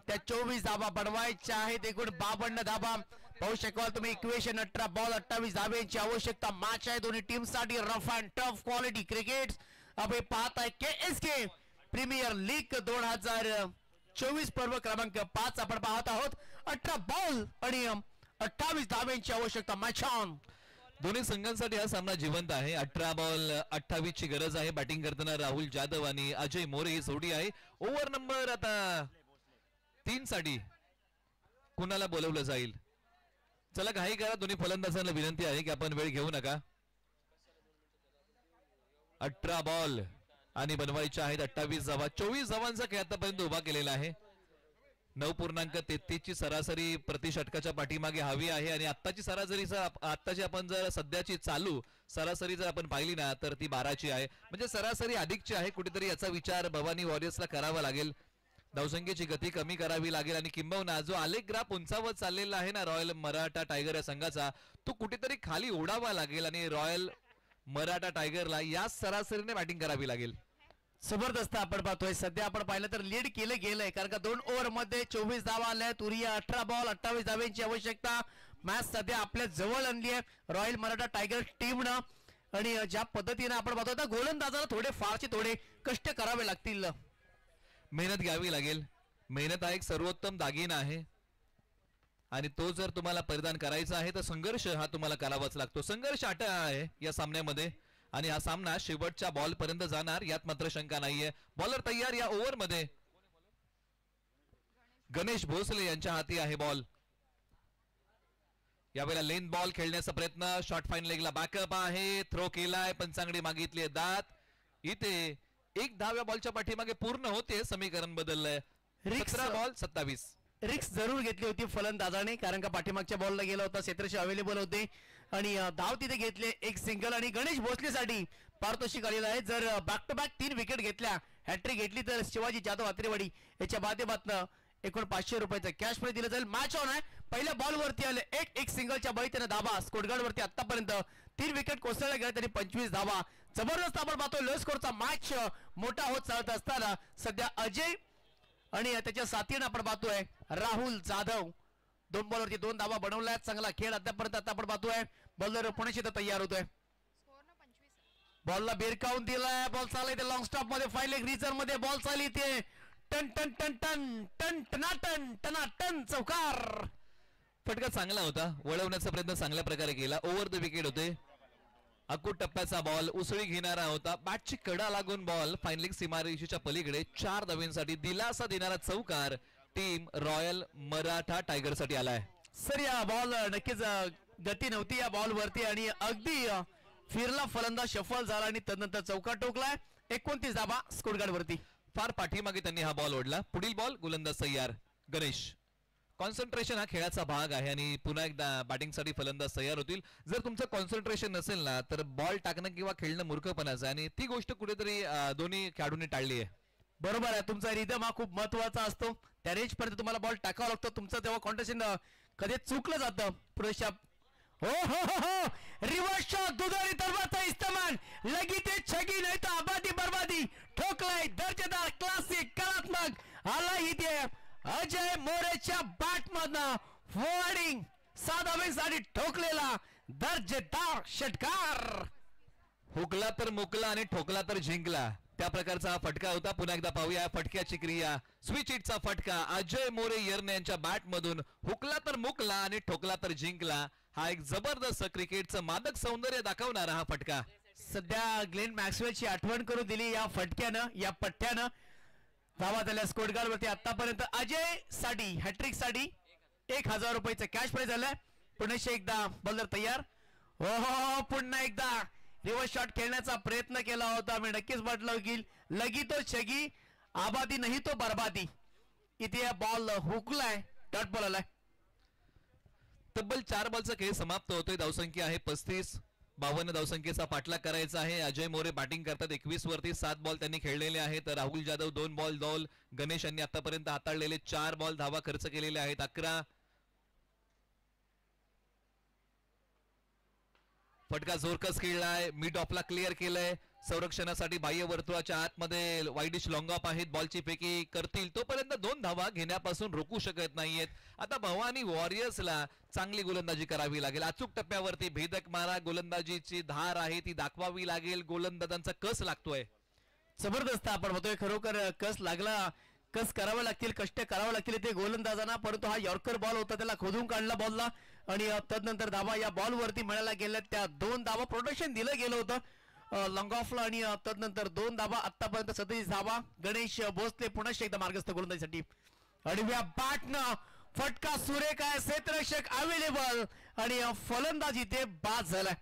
S5: त्या 24 धावा बनवायच्या आहेत. एकूण 52 धावा पाहू शकाल तुम्ही. इक्वेशन 18 बॉल 28 धाब्यांची आवश्यकता मॅच आहे दोन्ही टीम साठी. Rough and tough quality cricket आपण पाहत आहे. KSK प्रीमियर लीग 2024 पर्व क्रमांक 5 आपण पाहत आहोत. 18 बॉल आणि 28 धाब्यांची आवश्यकता. Match on.
S1: दोन्ही संघांसाठी हा सामना जिवंत आहे. 18 बॉल 28 ची गरज आहे. बॅटिंग करताना राहुल जाधव आणि अजय मोरे ही जोडी आहे. ओव्हर नंबर आता 3 साठी कुणाला बोलवलं जाईल? चला घाई करा. दोन्ही फलंदाजांना विनंती आहे की आपण वेळ घेऊ नका. 18 बॉल आणि बनवायचे आहेत 28 धावा. 24 धावांचा खेळ आतापर्यंत उभा केलेला आहे. 9.33 ची सरासरी प्रति षटकाच्या पाठीमागे हवी आहे, आणि आत्ताची सरासरी आत्ताची आपण जर सध्याची चालू सरासरी जर आपण पाहिली ना तर ती 12 ची आहे. म्हणजे सरासरी अधिकची आहे. कुठेतरी याचा विचार भवानी वॉरियर्सला करावा लागेल. धावसंख्येची गती कमी करावी लागेल, आणि किंबहुना जो आलेख ग्राफ उंचावत चाललेला आहे ना रॉयल मराठा टायगर या संघाचा, तो कुठेतरी खाली ओढावा लागेल, आणि रॉयल मराठा टायगरला या सरासरीने बॅटिंग करावी लागेल.
S5: जबरदस्त आपण पाहतोय. सध्या आपण पाहिलं तर लीड केलं गेलंय, कारण का 2 ओव्हर मध्ये 24 धावा आल्या. तुरिया 18 बॉल 28 धाव्यांची आवश्यकता. मॅच सध्या आपल्या जवळ आणली आहे रॉयल मराठा टायगर टीमनं, आणि ज्या पद्धतीने आपण पाहतो आता गोलंदाजाला फारसे कष्ट करावे लागतील.
S1: मेहनत घ्यावी लागेल. मेहनत हा एक सर्वोत्तम दागिना आहे, आणि तो जर तुम्हाला परिधान करायचा आहे तर संघर्ष हा तुम्हाला करावाच लागतो. संघर्ष अटळ आहे या सामन्यामध्ये, आणि हा सामना शेवटच्या बॉल पर्यंत जाणार यात मात्र शंका नाहीये. बॉलर तयार. या ओव्हर मध्ये गणेश भोसले यांच्या हाती आहे बॉल. यावेळेला लेन बॉल खेळण्याचा प्रयत्न. शॉर्ट फाईन लेगला बॅकअप आहे. थ्रो केलाय. पंचांगडी मागितली दात. इथे 1 धाव्या बॉलच्या पाठीमागे पूर्ण होते. समीकरण बदललंय. 17 बॉल 27.
S5: रिक्स जरूर घेतली होती फलंदाजाने, कारण का पाठीमागच्या बॉलला गेला होता. क्षेत्रशी अवेलेबल होते आणि धाव तिथे घेतले. 1 सिंगल, आणि गणेश भोसलेसाठी पारितोषिक आलेलं आहे. जर बॅक टू बॅक 3 विकेट घेतल्या, हॅट्रिक घेतली, तर शिवाजी जाधव आत्रेवाडी याच्या माध्यमातून एकूण 500 रुपयाचं कॅश प्राइज दिलं जाईल. मॅच ऑन आहे. पहिल्या बॉल वरती आले 1 सिंगलच्या बळी त्याने धावा. स्कोटगार्ड वरती आतापर्यंत 3 विकेट कोसळल्या गेल्या, तरी 25 धावा. जबरदस्त आपण पाहतोय लो स्कोरचा मॅच मोठा होत चालत असताना सध्या अजय आणि त्याच्या साथीने आपण पाहतोय राहुल जाधव 2 बॉलवरती 2 धावा बनवल्या. चांगला खेळ आतापर्यंत आता आपण पाहतोय. बॉलर पुण्याशी तयार होतोय. बॉलला बेरकावून दिलाय. बॉल चालला इथे लॉंग स्टॉप मध्ये. फाइल एक रिझर मध्ये बॉल चालली इथे. टन टन टन टन टन टनाटन टनाटन चौकार.
S1: फटका चांगला होता. वळवण्याचा प्रयत्न चांगल्या प्रकारे केला. ओव्हर द विकेट होते. अकूट टप्प्याचा बॉल उसळी घेणारा होता. बॅटची कडा लागून बॉल फायनलिंग सीमारेषेच्या पलीकडे 4 धावांसाठी दिलासा देणारा चौकार टीम रॉयल मराठा टायगर साठी आलाय.
S5: सर या बॉल नक्कीच गती नव्हती या बॉल वरती, आणि अगदी फिरला फलंदाज सफल झाला, आणि तदनंतर चौकार टोकलाय. 29 धावा स्कोटगार्ड वरती.
S1: फार पाठीमागे त्यांनी हा बॉल ओढला. पुढील बॉल गोलंदाज तयार. गणेश. कॉन्सन्ट्रेशन हा खेळाचा भाग आहे, आणि पुन्हा एकदा बॅटिंगसाठी फलंदाज तयार होतील. जर तुमचं कॉन्सन्ट्रेशन नसेल ना तर बॉल टाकणं किंवा खेळणं मूर्खपणाचं आहे, आणि ती गोष्ट कुठेतरी दोन्ही खेळाडूंनी टाळली आहे.
S5: बरोबर आहे. तुमचा रिदम हा खूप महत्वाचा असतो. त्या रेंज पर्यंत तुम्हाला बॉल टाकावा लागतो. तुमचं तेव्हा कॉन्ट्रेशन कधी चुकलं जातं. पुरेशा हो हो हो हो रिवर्स शॉट दुधारी तलवारचा इस्तेमाल. लगी ते छगी नाही तर आबादी बर्बादी. ठोकलाय दर्जेदार क्लासिक कलात्मक आला इथे अजय मोरेच्या बॅट मधनं फॉरवर्डिंग 7 धावेसाठी ठोकलेला दर्जेदार षटकार.
S1: हुकला तर मुकला आणि ठोकला तर जिंकला, त्या प्रकारचा हा फटका होता. पुन्हा एकदा पाहूया फटक्याची क्रिया. स्विच हिटचा फटका अजय मोरे यर्ने यांच्या बॅट मधून. हुकला तर मुकला आणि ठोकला तर जिंकला. हा एक जबरदस्त क्रिकेटचं मादक सौंदर्य दाखवणारा हा फटका.
S5: सध्या ग्लेन मॅक्सवेलची आठवण करून दिली या फटक्यानं, या पट्ट्यानं. धावा झाल्या स्कोरकार्ड वरती आतापर्यंत अजय साठी हॅट्रिक साठी 1000 रुपयाचं कॅश प्राइज झालंय. पुन्हा एकदा बॉलर तयार. हो पुन्हा एकदा रिव्हर्स शॉट खेळण्याचा प्रयत्न केला होता. मी नक्कीच म्हटलं की लगी तो छगी, आबादी नाही तो बर्बादी. इथे बॉल हुकलाय, डॉट बॉल आलाय.
S1: तब्बल 4 बॉलचा खेळ समाप्त होतोय. धावसंख्या आहे 35. 52 धावसंख्येचा पाठलाग करायचा आहे. अजय मोरे बॅटिंग करतात. 21 वरती 7 बॉल त्यांनी खेळलेले आहेत. राहुल जाधव 2 बॉल दौल. गणेश यांनी आतापर्यंत हाताळलेले 4 बॉल धावा खर्च केलेले आहेत. 11. फटका जोरकस खेळलाय. मिड ऑफला क्लिअर केलंय. संरक्षणासाठी बाह्य वर्तुळाच्या आतमध्ये वाईडिश लॉंग ऑफ आहेत. बॉलची फेकी करतील तोपर्यंत 2 धावा घेण्यापासून रोखू शकत नाहीयेत. आता भवानी वॉरियर्सला चांगली गोलंदाजी करावी लागेल. अचूक टप्प्यावरती भेदक मारा गोलंदाजीची धार आहे ती दाखवावी लागेल. गोलंदाजांचा कस लागतोय.
S5: जबरदस्त आपण म्हणतोय खरोखर कस लागला. कस करावं लागतील, कष्ट करावं लागतील ते गोलंदाजांना. परंतु हा यॉर्कर बॉल होता, त्याला खोदून काढला बॉलला आणि तदनंतर धावा या बॉल वरती मिळायला गेल्या. त्या 2 धावा प्रोटेक्शन दिलं गेलं होतं लॉंग ऑफला आणि तदनंतर 2 धावा. आतापर्यंत 37 धावा. गणेश भोसले पुन्हा एकदा मार्गस्थ गोलंदाजीसाठी. आडव्या बॅटनं फटका सुरेख आहे. क्षेत्ररक्षक अवेलेबल आणि फलंदाजी ते बाद झालाय.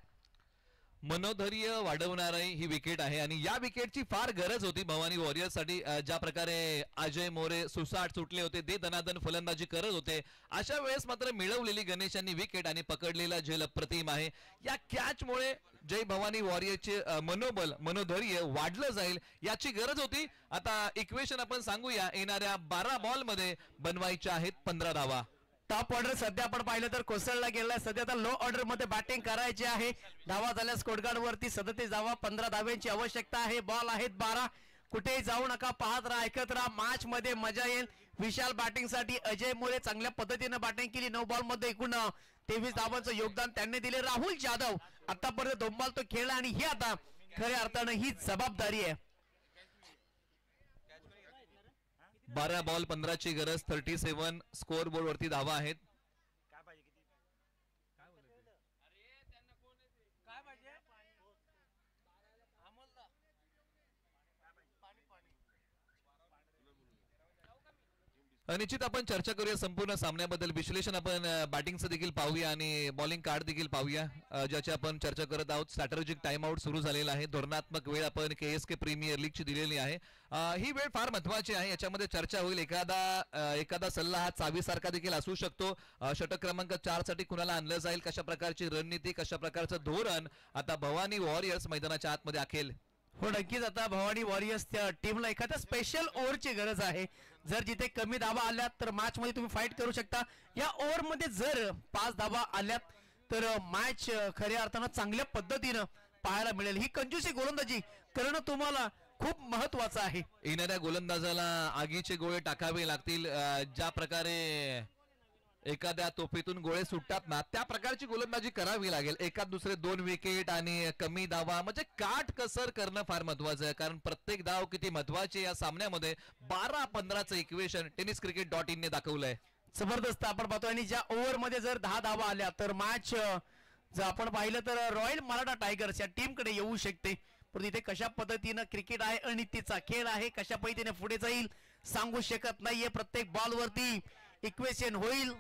S1: मनोधैर्य वाढवणारी ही विकेट आहे आणि या विकेटची फार गरज होती भवानी वॉरियर्ससाठी. ज्या प्रकारे अजय मोरे सुसाट सुटले होते, ते दनादन फलंदाजी करत होते, अशा वेळेस मात्र मिळवलेली गणेश यांनी विकेट आणि पकडलेला झेल अप्रतिम आहे. या कॅचमुळे जय भवानी वॉरियर्सचे मनोबल मनोधैर्य वाढलं जाईल याची गरज होती. आता इक्वेशन आपण सांगूया. येणाऱ्या 12 बॉल मध्ये बनवायच्या आहेत 15 धावा.
S5: टॉप ऑर्डर सध्या आपण पाहिलं तर कोसळला गेलाय. सध्या आता लो ऑर्डर मध्ये बॅटिंग करायची आहे. धावा झाल्या स्कोरकार्ड वरती 37 धावा. 15 धाव्यांची आवश्यकता आहे. बॉल आहेत 12. कुठेही जाऊ नका, पाहत राहा, ऐकत राहा. मॅच मध्ये मजा येईल. विशाल बॅटिंग साठी अजय मोरे चांगल्या पद्धतीने बॅटिंग केली. 9 बॉल मध्ये एकूण 23 धावांचं योगदान त्यांनी दिले. राहुल जाधव आतापर्यंत 2 बॉल तो खेळला आणि ही आता खऱ्या अर्थानं ही जबाबदारी आहे.
S1: 12 बॉल 15 ची गरज. 37 स्कोर बोर्ड वरती धावा आहेत. निश्चित आपण चर्चा करूया संपूर्ण सामन्याबद्दल. विश्लेषण आपण बॅटिंगचं देखील पाहूया आणि बॉलिंग कार्ड देखील पाहूया, ज्याची आपण चर्चा करत आहोत. स्ट्रॅटेजिक टाइम आउट सुरू झालेला आहे. धोरणात्मक वेळ आपण KSK प्रीमियर लीगची दिलेली आहे. ही वेळ फार महत्वाची आहे. याच्यामध्ये चर्चा होईल. एखादा सल्ला हा चावीसारखा देखील असू शकतो. षटक क्रमांक 4 साठी कुणाला आणलं जाईल, कशा प्रकारची रणनीती, कशा प्रकारचं धोरण आता भवानी वॉरियर्स मैदानाच्या आतमध्ये आखेल.
S5: हो नक्कीच. आता भवानी वॉरियर्स त्या टीमला एखाद्या स्पेशल ओव्हरची गरज आहे. जर जिथे कमी धावा आल्यात तर मॅच मध्ये तुम्ही फाईट करू शकता. या ओव्हर मध्ये जर 5 धावा आल्यात तर मॅच खऱ्या अर्थानं चांगल्या पद्धतीनं पाहायला मिळेल. ही कंजूसी गोलंदाजी करणं तुम्हाला खूप महत्वाचं आहे.
S1: येणाऱ्या गोलंदाजाला आगीचे गोळे टाकावे लागतील. ज्या प्रकारे एखाद्या तोफेतून गोळे सुटतात ना, त्या प्रकारची गोलंदाजी करावी लागेल. एखाद दुसरे 2 विकेट आणि कमी धावा म्हणजे काट कसर करणं फार महत्वाचं आहे. कारण प्रत्येक धाव किती महत्वाची या सामन्यामध्ये. 12-15चं इक्वेशन tenniscricket.in ने दाखवलंय.
S5: जबरदस्त आपण पाहतोय. आणि ज्या ओव्हर मध्ये जर 10 धावा आल्या तर मॅच जर आपण पाहिलं तर रॉयल मराठा टायगर्स या टीम कडे येऊ शकते. पण इथे कशा पद्धतीनं क्रिकेट आहे, अनितीचा खेळ आहे, कशा पद्धतीने पुढे जाईल सांगू शकत नाहीये. प्रत्येक बॉल वरती इक्वेशन होईल.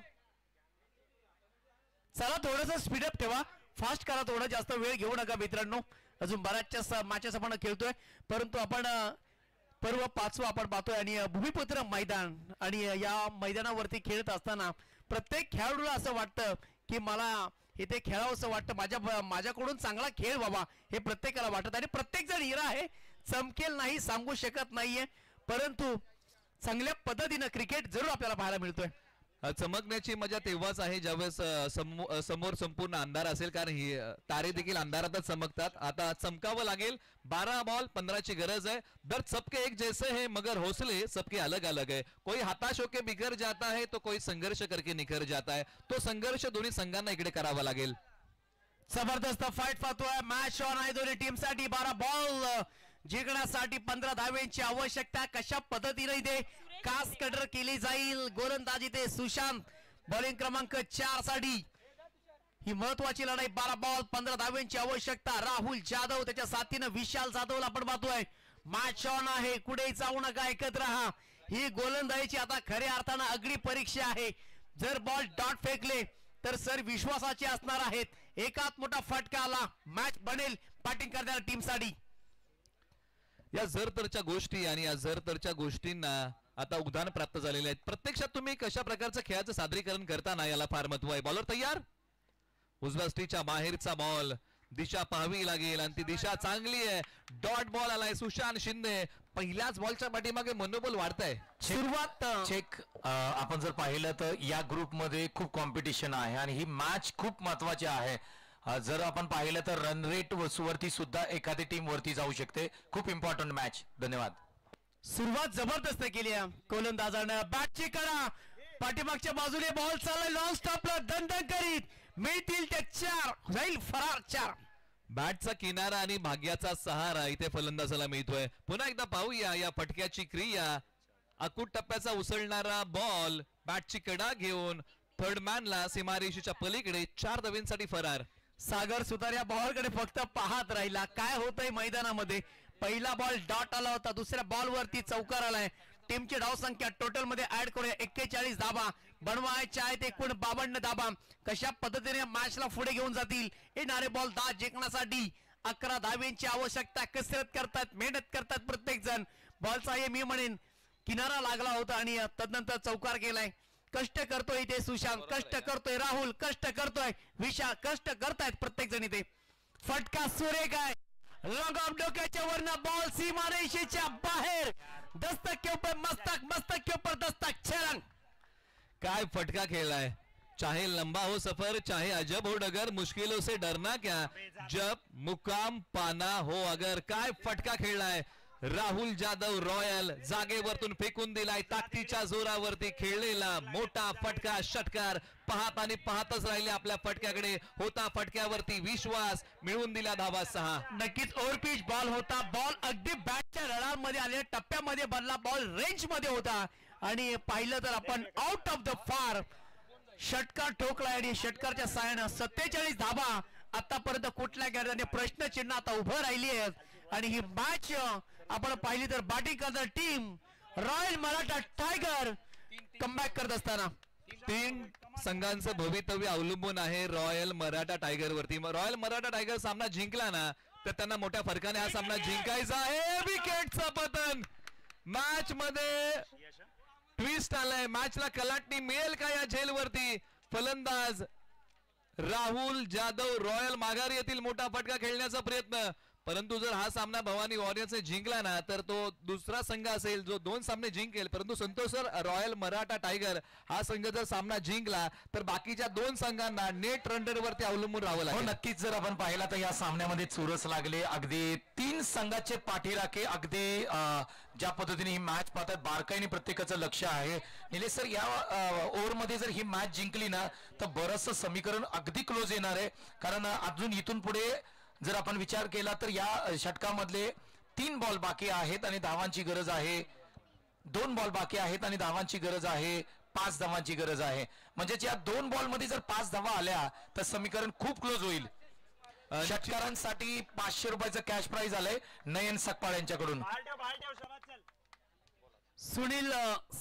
S5: चला थोडंसं स्पीडअप ठेवा, फास्ट करा, थोडं जास्त वेळ घेऊ नका मित्रांनो. अजून बऱ्याचशा मॅचेस आपण खेळतोय, परंतु आपण पर्व 5वं आपण पाहतोय आणि भूमिपुत्र मैदान आणि या मैदानावरती खेळत असताना प्रत्येक खेळाडूला असं वाटतं की मला इथे खेळावं असं वाटतं. माझ्याकडून चांगला खेळ व्हावा हे प्रत्येकाला वाटत आणि प्रत्येक जण हिरा आहे, चमकेल नाही सांगू शकत नाहीये, परंतु चांगल्या पद्धतीनं क्रिकेट जरूर आपल्याला पाहायला मिळतोय.
S1: चमकण्याची मजा तेव्हाच आहे ज्यावेळेस समोर संपूर्ण अंधार असेल, कारण ही तारे देखील अंधारातच चमकतात. आता चमकावं लागेल. 12 बॉल 15 ची गरज है. दर सबके एक जैसे हैं मगर हौसले सबके अलग अलग है. कोई हताश होके बिखर जाता है तो कोई संघर्ष करके निखर जाता है. तो संघर्ष दोन्ही संघांना इकडे करावा लागेल.
S5: जबरदस्त फाईट पाहतोय. मॅच ऑन आहे दोन्ही टीम साठी. 12 बॉल जिंकण्यासाठी 15 धाव्यांची आवश्यकता. कशा पद्धतीने इथे कास कटर केली जाईल. गोलंदाजी ते सुशांत बॉलिंग क्रमांक 4 साठी. ही महत्वाची लढाई. 12 बॉल 15 धाव्यांची आवश्यकता. राहुल जाधव त्याच्या साथीनं विशाल जाधवला आपण पाहतोय. मॅच ऑन आहे, कुठेही जाऊ नका, ऐकत राहा. ही गोलंदाजीची आता खऱ्या अर्थानं अग्नी परीक्षा आहे. जर बॉल डॉट फेकले तर सर विश्वासाचे असणार आहेत. एकात मोठा फटका आला, मॅच बनेल बॅटिंग करणाऱ्या टीमसाठी.
S1: या जरतरच्या गोष्टी आणि या जरतरच्या गोष्टींना आता उदाहरण प्राप्त झालेले आहेत. प्रत्यक्षात तुम्ही कशा प्रकारचं खेळाचं सादरीकरण करताना याला फार महत्व आहे. बॉलर तयार, उजव्या स्टीच्या बाहेरचा बॉल, दिशा पाहावी लागेल आणि ती दिशा चांगली आहे. डॉट बॉल आलाय सुशांत शिंदे. पहिल्याच बॉलच्या पाठीमागे मनोबल वाढतंय.
S5: सुरुवात
S2: चेक आपण जर पाहिलं तर या ग्रुपमध्ये खूप कॉम्पिटिशन आहे आणि ही मॅच खूप महत्वाची आहे. जर आपण पाहिलं तर रन रेट वरती सुद्धा एखादी टीम वरती जाऊ शकते. खूप इम्पॉर्टंट मॅच. धन्यवाद.
S5: सुरुवात जबरदस्त केली आहे गोलंदाजानं. बॅटची करा, पाठीमागच्या बाजूने बॉल चाललाय लॉंग स्टॉपला दणदण करीत. मिळतील ते 4, जाईल फरार 4.
S1: बॅटचा किनारा आणि भाग्याचा सहारा इथे फलंदाजाला मिळतोय. पुन्हा एकदा पाहूया या फटक्याची क्रिया. अकूट टप्प्याचा उसळणारा बॉल बॅटची कडा घेऊन थर्ड मॅनला सीमारेषेच्या पलीकडे 4 धावांसाठी फरार.
S5: सागर सुतार या बॉलकडे फक्त पाहत राहिला. काय होतंय मैदानामध्ये. पहिला बॉल डॉट आला होता, दुसऱ्या बॉल वरती चौकार आलाय. टीमची धाव संख्या टोटल मध्ये ऍड करूया 41 धाबा. बनवायच्या आहेत एकूण 52 धाबा. कशा पद्धतीने मॅचला पुढे घेऊन जातील. येणारे बॉल 10 जिंकण्यासाठी 11 धाव्यांची आवश्यकता. कसरत करतात, मेहनत करतात प्रत्येक जण. बॉलचा हे मी म्हणेन किनारा लागला होता आणि तदनंतर चौकार केलाय. कष्ट करतोय इथे सुशांत, कष्ट करतोय राहुल, कष्ट करतोय विशाल, कष्ट करतायत प्रत्येक जण इथे. फटका सुरेख आहे. लॉंग ऑफ डोक्याच्या वरनं बॉल सीमारेषेच्या बाहेर. दस्तक के ऊपर मस्तक, मस्तक के ऊपर दस्तक. 6 रन.
S1: काय फटका खेळलाय. चाहे लंबा हो सफर, चाहे अजब हो डगर, मुश्किलों से डरना क्या, जब मुकाम पाना हो अगर. काय फटका खेळलाय राहुल जाधव रॉयल. जागेवरतून फेकून दिलाय ताकदीच्या जोरावरती खेळलेला मोठा फटका. षटकार पाहत आणि पाहतच राहिले आपल्या फटक्याकडे. होता फटक्यावरती विश्वास, मिळवून दिला धावा 6.
S5: नक्कीच ओव्हरपिच बॉल होता. बॉल अगदी बॅटच्या रडामध्ये आले, टप्प्यामध्ये बनला. बॉल रेंज मध्ये होता आणि पाहिलं तर आपण आउट ऑफ द फार षटकार ठोकलाय आणि षटकारच्या साहाय्यानं 47 धाबा आतापर्यंत कुठल्या गैरने प्रश्नचिन्ह आता उभं राहिली आहेत. आणि ही मॅच आपण पाहिली तर बॅटिंग करणारी team royal Maratha tiger comeback करत असताना
S1: 3 संघांचं भवितव्य अवलंबून आहे रॉयल मराठा टायगर वरती. रॉयल मराठा टायगर सामना जिंकला ना तर त्यांना मोठ्या फरकाने हा सामना जिंकायचा आहे. विकेटचं पतन. मॅच मध्ये ट्विस्ट आलाय. मॅचला कलाटणी मिळेल का या झेलवरती. फलंदाज राहुल जाधव रॉयल माघारी येथील मोठा फटका खेळण्याचा प्रयत्न. परंतु जर हा सामना भवानी वॉरियर्सने जिंकला ना तर तो दुसरा संघ असेल जो 2 सामने जिंकेल. परंतु Santosh sir, royal Maratha tiger हा संघ जर सामना जिंकला तर बाकीच्या 2 संघांना नेट रनर वरती अवलंबून राहावं
S2: हो
S1: लागेल.
S2: नक्कीच. जर आपण पाहिला तर या सामन्यामध्ये चुरस लागले. अगदी 3 संघाचे पाठीराखे. अगदी ज्या पद्धतीने ही मॅच पाहतात बारकाईने प्रत्येकाचं लक्ष आहे. निलेश सर, या ओव्हरमध्ये जर ही मॅच जिंकली ना तर बरंचसं समीकरण अगदी क्लोज येणार आहे. कारण अजून इथून पुढे जर आपण विचार केला तर या षटकामधले 3 बॉल बाकी आहेत आणि धावांची गरज आहे. 2 बॉल बाकी आहेत आणि धावांची गरज आहे. 5 धावांची गरज आहे. म्हणजे या 2 बॉल मध्ये जर 5 धावा आल्या तर समीकरण खूप क्लोज होईल. षटकारांसाठी 500 रुपयाचं कॅश प्राइज आलंय नयन सकपाळ यांच्याकडून.
S5: सुनील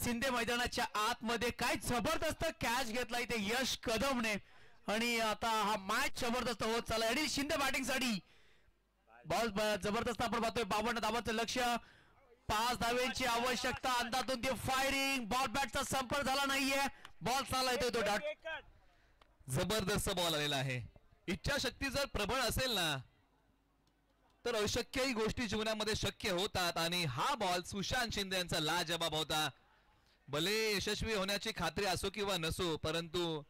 S5: शिंदे मैदानाच्या आतमध्ये काय जबरदस्त कॅच घेतला इथे यश कदमने. आणि आता हा मॅच जबरदस्त होत चालला. अनिल शिंदे बॅटिंग साठी. बॉल जबरदस्त आपण पाहतोय. 52 धावांचं लक्ष, 5 धाव्यांची आवश्यकता. अंदातून ते फायरिंग. बॉल बॅटचा संपर्क झाला नाहीये. बॉल चालला येतोय तो डॉट.
S1: जबरदस्त बॉल आलेला आहे. इच्छाशक्ती जर प्रबळ असेल ना तर अशक्यही गोष्टी जीवनामध्ये शक्य होतात. आणि हा बॉल सुशांत शिंदे यांचा लाजवाब होता. भले यशस्वी होण्याची खात्री असो किंवा नसो, परंतु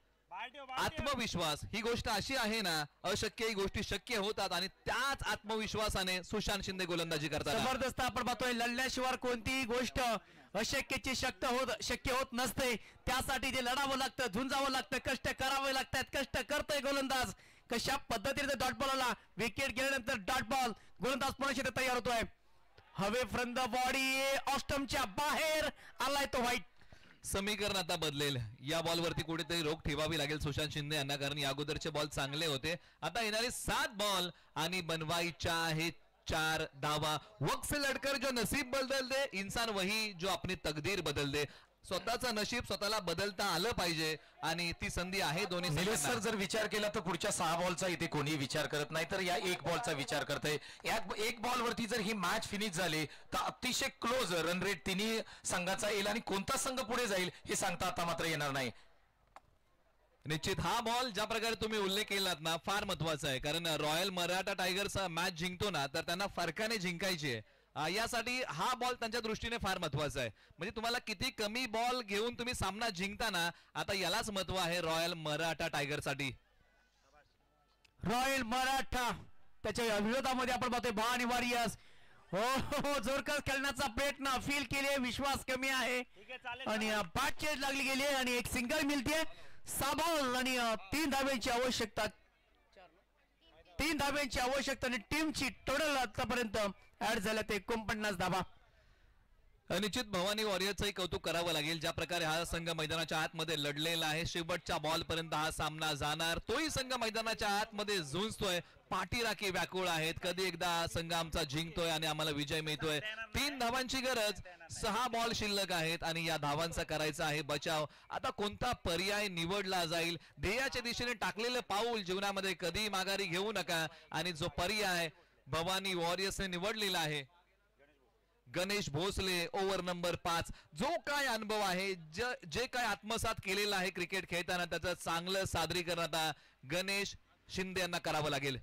S1: आत्मविश्वास ही गोष्ट अशी आहे ना, अशक्यही गोष्टी शक्य होतात आणि त्याच आत्मविश्वासाने सुशांत शिंदे गोलंदाजी करतात.
S5: जबरदस्त आपण पाहतोय. लढल्याशिवाय कोणतीही गोष्ट अशक्यची शक्य होत नसते. त्यासाठी ते लढावं लागतं, झुंजावं लागतं, कष्ट करावे लागतात. कष्ट करतोय गोलंदाज. कशा पद्धतीने डॉट बॉल आला. विकेट गेल्यानंतर डॉट बॉल. गोलंदाज पुन्हा तयार होतोय. हवे फ्रॉम द बॉडी. ऑस्टमच्या बाहेर आलाय तो व्हाईट.
S1: समीकरण आता बदलेल. या बॉलवरती कुठेतरी रोख ठेवावी लागेल सुशांत शिंदे यांना, कारण या अगोदरचे बॉल चांगले होते. आता येणारे 7 बॉल आणि बनवायच्या आहेत 4 धावा. वक्त से लडकर जो नसीब बदल दे, इंसान वही जो अपनी तकदीर बदल दे. स्वतःचं नशीब स्वतःला बदलता आलं पाहिजे आणि ती संधी आहे दोन्ही
S2: निलेश
S1: संघांना.
S2: सर, जर विचार केला तर पुढच्या 6 बॉलचा इथे कोणी विचार करत नाही, तर या 1 बॉलचा विचार करतंय. या 1 बॉलवरती जर ही मॅच फिनिश झाली तर अतिशय क्लोज रन रेट तिन्ही संघाचा येईल आणि कोणता संघ पुढे जाईल हे सांगता आता मात्र येणार नाही.
S1: निश्चित हा बॉल ज्या प्रकारे तुम्ही उल्लेख केलात ना फार महत्वाचा आहे, कारण रॉयल मराठा टायगर्स मॅच जिंकतो ना तर त्यांना फरकाने जिंकायची आहे. यासाठी हा बॉल त्यांच्या दृष्टीने फार महत्वाचा आहे. म्हणजे तुम्हाला किती कमी बॉल घेऊन तुम्ही सामना जिंकताना, आता यालाच महत्व आहे रॉयल मराठा टायगरसाठी.
S5: रॉयल मराठा त्याच्या विरोधामध्ये आपण पाहतोय भवानी वॉरियर्स. हो जोरदार खेळण्याचा प्रयत्न, फील केले, विश्वास कमी आहे आणि बॅट चेंज लागली गेली आणि एक सिंगल मिळते. 6 बॉल आणि 3 धाब्यांची आवश्यकता. 3 धाब्यांची आवश्यकता आणि टीमची टोटल आतापर्यंत ऍड झाल्या ते 49 धाबा.
S1: निश्चित भवानी वॉरियर्सचंही कौतुक करावं लागेल, ज्या प्रकारे हा संघ मैदानाच्या आतमध्ये लढलेला आहे. शेवटच्या बॉल पर्यंत हा सामना जाणार. तोही संघ मैदानाच्या आतमध्ये झुंजतोय, पाठीराखी व्याकुळ आहेत. कधी एकदा संघ आमचा जिंकतोय आणि आम्हाला विजय मिळतोय. 3 धावांची गरज, 6 बॉल शिल्लक आहेत आणि या धावांचा करायचा आहे बचाव. आता कोणता पर्याय निवडला जाईल? ध्येयाच्या दिशेने टाकलेलं पाऊल जीवनामध्ये कधी माघारी घेऊ नका आणि जो पर्याय भवानी वॉरियर्सने निवडलेला आहे, गणेश भोसले, ओव्हर नंबर 5. जो काय अनुभव आहे, जे काय आत्मसात केलेला आहे क्रिकेट खेळताना, त्याचं चांगलं सादरीकरण आता गणेश शिंदे यांना करावं लागेल.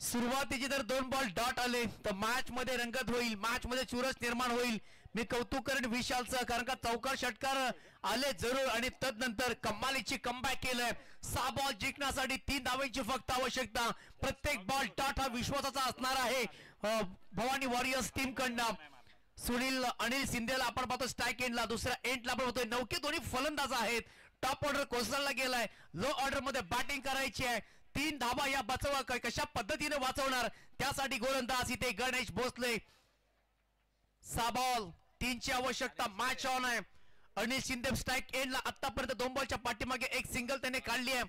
S5: सुरुवातीचे जर 2 बॉल डॉट आले तर मॅच मध्ये रंगत होईल, मॅच मध्ये चुरस निर्माण होईल. मी कौतुक करेन विशालचं, कारण का चौकार षटकार आले जरूर आणि तदनंतर कमालीची कमबॅक केलंय. 6 बॉल जिंकण्यासाठी 3 धावांची फक्त आवश्यकता. प्रत्येक बॉल डॉट हा विश्वासाचा असणार आहे भवानी वॉरियर्स टीम कडनं. सुनील अनिल सिंधेला आपण पाहतो स्ट्राईक एंडला, दुसऱ्या एंडला आपण पाहतोय नौके दोन्ही फलंदाज आहेत. टॉप ऑर्डर कोसळला गेलाय, लो ऑर्डर मध्ये बॅटिंग करायची आहे. 3 धाबा या बचाव कशा पद्धतीने वाचवणार, त्यासाठी गोलंदाज इथे गणेश भोसले. 6 बॉल 3 ची आवश्यकता. मॅच ऑन आहे. अनिल शिंदे स्ट्राईक एंडला, आतापर्यंत 2 बॉलच्या पाठीमागे 1 सिंगल त्याने काढली आहे.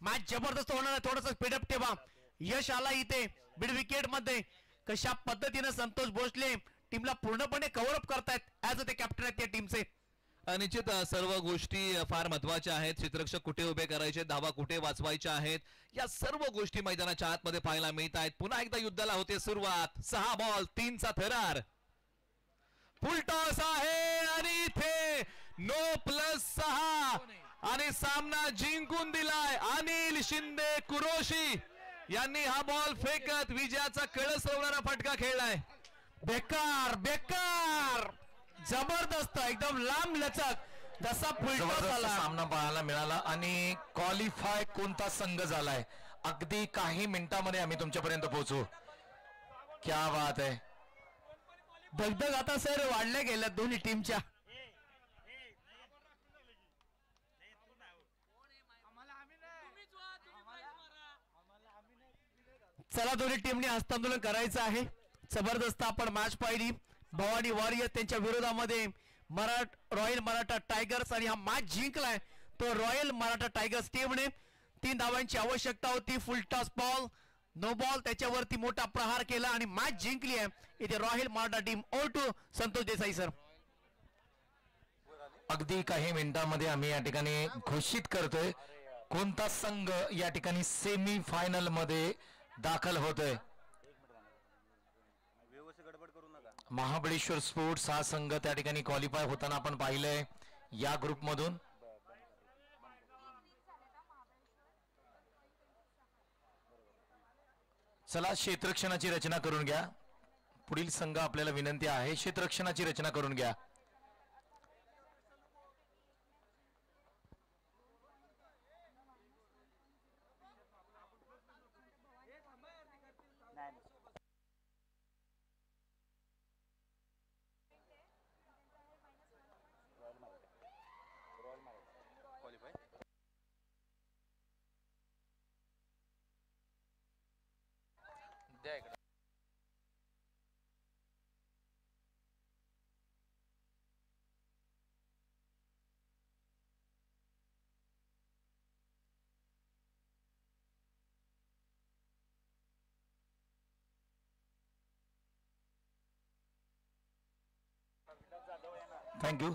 S5: मॅच जबरदस्त होणार आहे, थोडस स्पीडअप ठेवा. यश आला इथे मिड विकेट मध्ये. कशा पद्धतीने संतोष भोसले टीमला पूर्णपणे कव्हर अप करतायत ऍज ते कॅप्टन आहेत त्या टीमचे.
S1: निश्चित सर्व गोष्टी फार महत्वाच्या आहेत. क्षेत्ररक्षक कुठे उभे करायचे, धावा कुठे वाचवायच्या आहेत, या सर्व गोष्टी मैदानाच्या आतमध्ये पाहायला मिळत आहेत. पुन्हा एकदा युद्धाला होते सुरुवात. 6 बॉल 3 चा थरार. फुल टॉस आहे आणि इथे +6 आणि सामना जिंकून दिलाय अनिल शिंदे कुरोशी यांनी. हा बॉल फेकत विजयाचा कळस रोवणारा फटका खेळलाय.
S5: बेकार बेकार जबरदस्त एकदम लांब लचक जसा फुलटॉस आला.
S2: सामना पाहायला मिळाला आणि क्वालिफाय कोणता संघ झालाय, अगदी काही मिनिटांमध्ये आम्ही तुमच्यापर्यंत पोहोचू. क्या बात आहे.
S5: दगदग आता सर वाढल्या गेल्या दोन्ही टीमच्या. चला दोन्ही टीमने हस्तांदोलन करायचं आहे. जबरदस्त आपण मॅच पाहिली. भवानी वॉरियर्स त्यांच्या विरोधामध्ये रॉयल मराठा टायगर्स आणि हा मॅच जिंकलाय तो रॉयल मराठा टायगर्स टीमने. 3 धावांची आवश्यकता होती. Full toss ball, no ball, त्याच्यावरती मोठा प्रहार केला आणि मॅच जिंकली आहे इथे royal Maratha team. Over to Santosh Desai sir.
S2: अगदी काही मिनिटांमध्ये आम्ही या ठिकाणी घोषित करतोय कोणता संघ या ठिकाणी सेमी फायनल मध्ये दाखल होतोय. महाबळेश्वर स्पोर्ट्स हा संघ त्या ठिकाणी क्वालिफाय होताना आपण पाहिलंय या ग्रुप मधून. चला क्षेत्ररक्षणाची रचना करून घ्या. पुढील संघ आपल्याला विनंती आहे क्षेत्ररक्षणाची रचना करून घ्या. थँक्यू